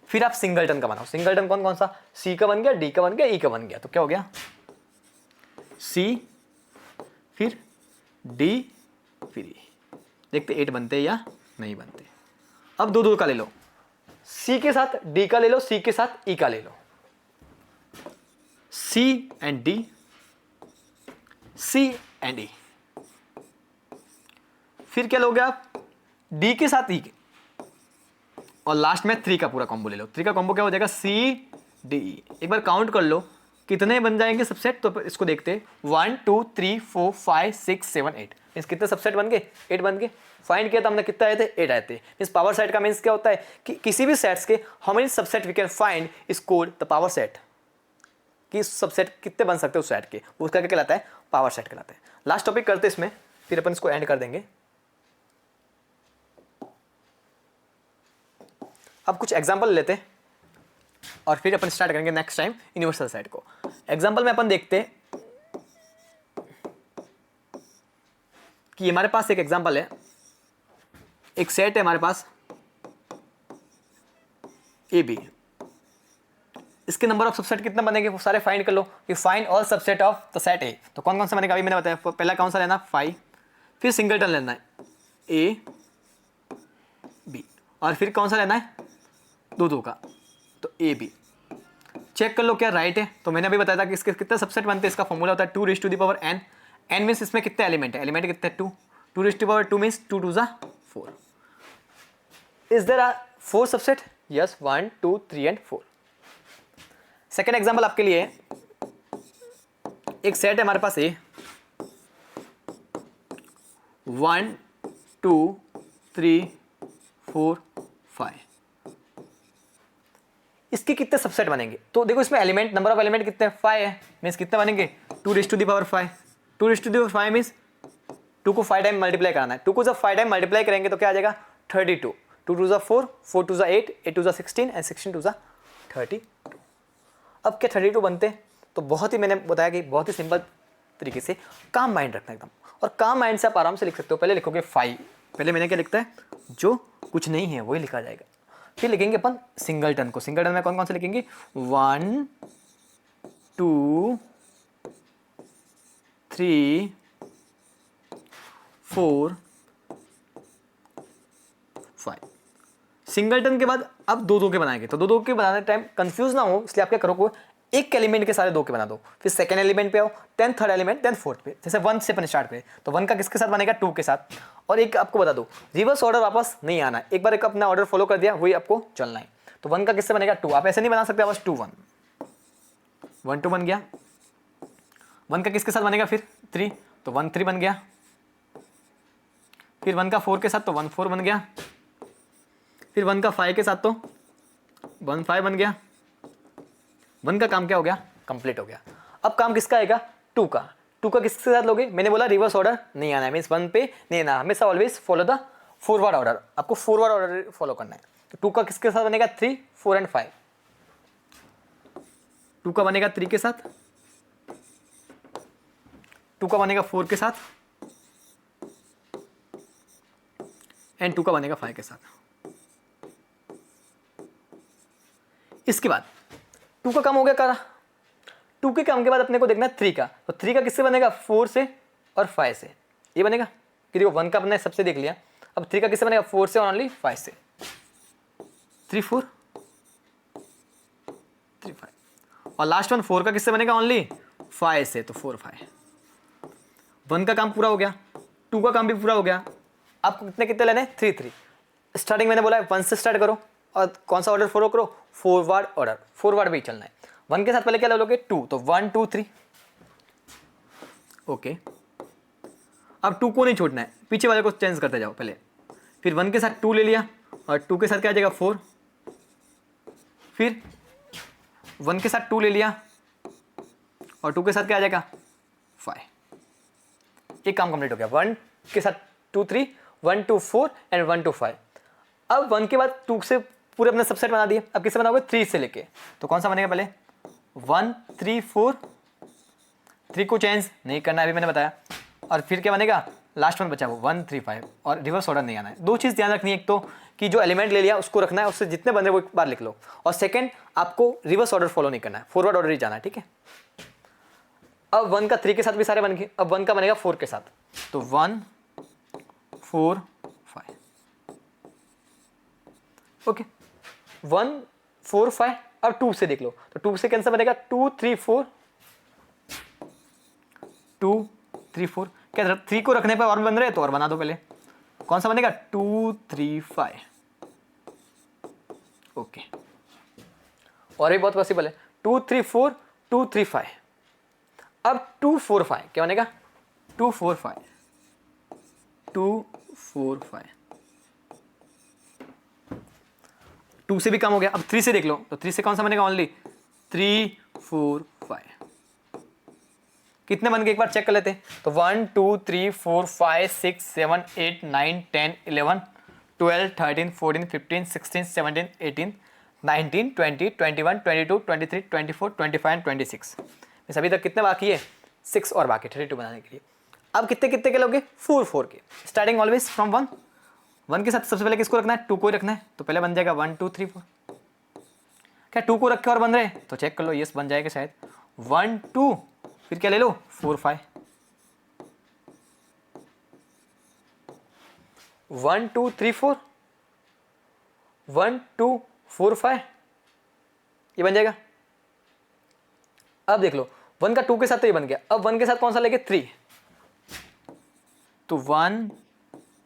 फिर आप सिंगलटन का बनाओ, सिंगलटन कौन कौन सा, सी का बन गया, डी का बन गया, ई का बन गया। तो क्या हो गया, सी फिर डी फिर ई, देखते 8 बनते या नहीं बनते। अब 2 का ले लो, सी के साथ डी का ले लो, सी के साथ ई का ले लो, सी एंड डी, सी एंड ई। फिर क्या लोगे आप, डी के साथ ई के, और लास्ट में 3 का पूरा कॉम्बो ले लो। 3 का कॉम्बो क्या हो जाएगा, सी डी ई। एक बार काउंट कर लो कितने बन जाएंगे सबसेट, तो इसको देखते 1 2 3 4 5 6 7 8, मीन्स कितने सबसेट बन गए, 8 बन गए। फाइंड किया था हमने, कितना आए थे, 8 आए थे। मीन्स पावर सेट का मीन्स क्या होता है कि किसी भी सेट्स के how many subset we can find is called the power set, कि सबसेट कितने बन सकते हैं उस सेट के, उसका क्या कहलाता है, पावर सेट कहलाता है। लास्ट टॉपिक करते इसमें, फिर अपन इसको एंड कर देंगे। अब कुछ एग्जांपल लेते हैं और फिर अपन स्टार्ट करेंगे नेक्स्ट टाइम यूनिवर्सल सेट को। एग्जांपल में अपन देखते हैं कि हमारे पास एक एग्जांपल है, एक सेट है हमारे पास ए बी, इसके नंबर ऑफ सबसेट कितने बनेंगे वो सारे फाइंड कर लो कि find all subset of the set ए। तो कौन कौन सा बनेगा, अभी मैंने बताया, पहला कौन सा लेना, 5, फिर सिंगलटन लेना है ए बी, और फिर कौन सा लेना है, 2 का, तो ए बी। चेक कर लो क्या राइट है। तो मैंने अभी बताया था कि इसके कितने सबसेट बनते हैं, इसका फॉर्मूला होता है 2⁻n। n मीन्स इसमें कितने एलिमेंट है, एलिमेंट कितने, 2, 2 raise to power 2 means 2 2 4. Is there are 4 subset, yes 1 2 3 and 4. Second example आपके लिए, एक सेट है हमारे पास ए, 1 2 3 4 5. इसके कितने सबसेट बनेंगे, तो देखो इसमें एलिमेंट, नंबर ऑफ एलिमेंट कितने हैं, 5 है, मीन्स कितने बनेंगे 2 raise to the power 5. 2 raise to the power 5 means 2 को 5 टाइम मल्टीप्लाई कराना है. 2 को जब 5 टाइम मल्टीप्लाई करेंगे तो क्या आ जाएगा 32. 2 2 4, 4 2 8, 8 2 16 एंड 16 2 32. अब क्या 32 बनते हैं, तो बहुत ही, मैंने बताया कि बहुत ही सिंपल तरीके से काम माइंड रखना एकदम, और काम माइंड से आप आराम से लिख सकते हो. पहले लिखोगे 5, पहले मैंने क्या लिखता है, जो कुछ नहीं है वही लिखा जाएगा. फिर लिखेंगे अपन सिंगलटन को. सिंगलटन में कौन कौन से लिखेंगे, 1 2 3 4 5. सिंगलटन के बाद अब दो दो के बनाएंगे, तो दो दो के बनाने टाइम कंफ्यूज ना हो इसलिए आप क्या करोगे, एक एलिमेंट के सारे दो के बना दो, फिर सेकंड एलिमेंट पे आओ, then third element, then fourth पे. जैसे 1 से अपन स्टार्ट पे, तो 1 का किसके साथ बनेगा, 2 के साथ. और एक आपको बता दो, रिवर्स ऑर्डर वापस नहीं आना है, एक बार एक अपना ऑर्डर फॉलो कर दिया वही आपको चलना है. तो 1 का किससे बनेगा, 2. आप ऐसे नहीं बना सकते बस 2 1 1 2 बन गया. 1 का किसके साथ बनेगा फिर 3, तो 1 3 बन गया. फिर 1 का 4 के साथ तो 1 4 बन गया. फिर 1 का 5 के साथ तो 1 5 बन गया. 1 का काम क्या हो गया, कंप्लीट हो गया. अब काम किसका आएगा, 2 का. 2 का किसके साथ लोगे, मैंने बोला रिवर्स ऑर्डर नहीं आना है, मीन्स 1 पे नहीं आना, हमेशा always follow the forward order. आपको फॉरवर्ड ऑर्डर फॉलो करना है. तो 2 का किसके साथ बनेगा, 3 4 एंड 5. 2 का बनेगा 3 के साथ, 2 का बनेगा 4 के साथ, एंड 2 का बनेगा 5 के साथ. इसके बाद 2 का काम हो गया करा. 2 के काम के बाद अपने को देखना है 3 का. तो 3 का किससे बनेगा, 4 से और 5 से. ये बनेगा कि देखो 1 का अपने सबसे देख लिया. अब 3 का किससे बनेगा, 4 से और ओनली 5 से. 3 4 3 5. और लास्ट वन 4 का किससे बनेगा, ओनली 5 से, तो 4 5. 1 का काम पूरा हो गया, 2 का काम भी पूरा हो गया. आपको कितने कितने लेने, 3 3. स्टार्टिंग मैंने बोला है 1 से स्टार्ट करो, और कौन सा ऑर्डर फॉलो करो, फॉरवर्ड ऑर्डर. फॉरवर्ड भी चलना है. 1 के साथ पहले क्या ले लोगे, 2, तो 1 2 3. ओके. अब 2 को नहीं छोड़ना है, पीछे वाले को चेंज करते जाओ पहले. फिर 1 के साथ 2 ले लिया, और 2 के साथ क्या आ जाएगा 4. फिर 1 के साथ 2 ले लिया, और 2 के साथ क्या आ जाएगा 5. एक काम कंप्लीट हो गया. 1 के साथ 2 3, 1 2 4 एंड 1 2 5. अब 1 के बाद 2 से पूरे अपने सबसेट बना दिए. अब किससे बनाओगे, 3 से लेके. तो कौन सा बनेगा, पहले 1 3 4. 3 को चेंज नहीं करना है अभी मैंने बताया. और फिर क्या बनेगा, लास्ट वन बचा वो 1 3 5. और रिवर्स ऑर्डर नहीं आना है. दो चीज़ ध्यान रखनी है, एक तो कि जो एलिमेंट ले लिया उसको रखना है, उससे जितने बने वो एक बार लिख लो. और सेकेंड, आपको रिवर्स ऑर्डर फॉलो नहीं करना है, फॉरवर्ड ऑर्डर ही जाना है. ठीक है. अब 1 का 3 के साथ भी सारे बन गए. अब 1 का बनेगा 4 के साथ, तो 1 4 5. ओके. 1 4 5. अब 2 से देख लो, तो 2 से कैंसिल बनेगा 2 3 4. 2 3 4. क्या 3 को रखने पर और बन रहे, तो और बना दो पहले. कौन सा बनेगा, 2 3 5. ओके. और भी बहुत पॉसिबल है, 2 3 4 2 3 5. अब 2 4 5 क्या बनेगा, 2 4 5 2 4 5. 2 से भी कम हो गया. अब 3 से देख लो, तो 3 से कौन सा बनेगा, ओनली 3 4 5. कितने बन गए एक बार चेक कर लेते हैं. तो 1 2 3 4 5 6 7 8 9 10 11 12 13 14 15 16 17 18 19 20 21 22 23 24 25 एंड 26. इस अभी तक कितने बाकी है, 6 और बाकी 32 बनाने के लिए. अब कितने कितने के लोगे, 4 4 के. Starting always from 1. 1 के साथ सबसे पहले किसको रखना है, 2 को ही रखना है. तो पहले बन जाएगा 1 2 3 4. क्या 2 को रखे और बन रहे, तो चेक कर लो, यस बन जाएगा शायद. 1 2. फिर क्या ले लो, 4 5. 1 2 3 4. 1 2 4 5. ये बन जाएगा. अब देख लो, 1 का 2 के साथ तो ये बन गया. अब 1 के साथ कौन सा लेंगे, 3. तो 1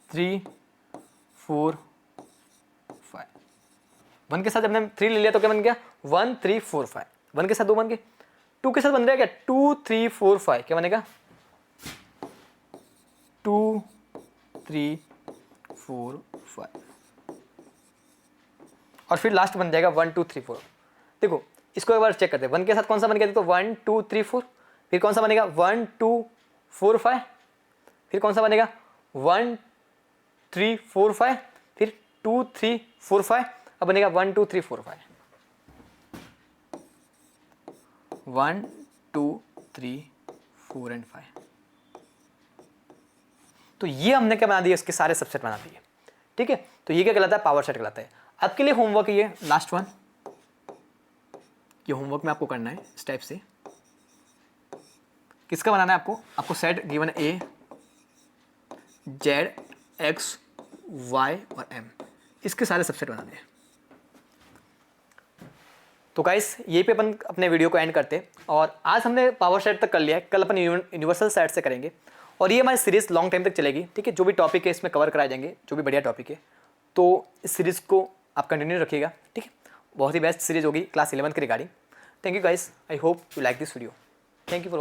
3 4 5, 1 के साथ जब हमने 3 ले लिया तो क्या बन गया 1 3 4 5, 1 के साथ 2 बन गए, 2 के साथ बन रहा है क्या 2 3 4 5, क्या बनेगा 2 3 4 5, और फिर लास्ट बन जाएगा 1 2 3 4। देखो इसको एक बार चेक करते हैं, 1 के साथ कौन सा बन गया तो 1 2 3 4, फिर कौन सा बनेगा 1 2 4 5, फिर कौन सा बनेगा 1 3 4 5, फिर 2 3 4 5, अब बनेगा 1 2 3 4 5, 1 2 3 4 एंड 5। तो ये हमने क्या बना दिया, इसके सारे सबसेट बना दिए। ठीक है, तो ये क्या कहलाता है पावर सेट कहलाता है। आपके लिए होमवर्क ये लास्ट वन, ये होमवर्क में आपको करना है इस टाइप से। किसका बनाना है आपको सेट गिवन ए जेड एक्स वाई और एम, इसके सारे सबसेट बनाने हैं। तो गाइस ये पे अपन अपने वीडियो को एंड करते हैं, और आज हमने पावर सेट तक कर लिया है, कल अपन यूनिवर्सल सेट से करेंगे, और ये हमारी सीरीज लॉन्ग टाइम तक चलेगी। ठीक है, जो भी टॉपिक है इसमें कवर कराए जाएंगे, जो भी बढ़िया टॉपिक है, तो इस सीरीज़ को आप कंटिन्यू रखिएगा। ठीक है, बहुत ही बेस्ट सीरीज होगी क्लास 11 की regarding. Thank you guys, I hope you like this video. Thank you for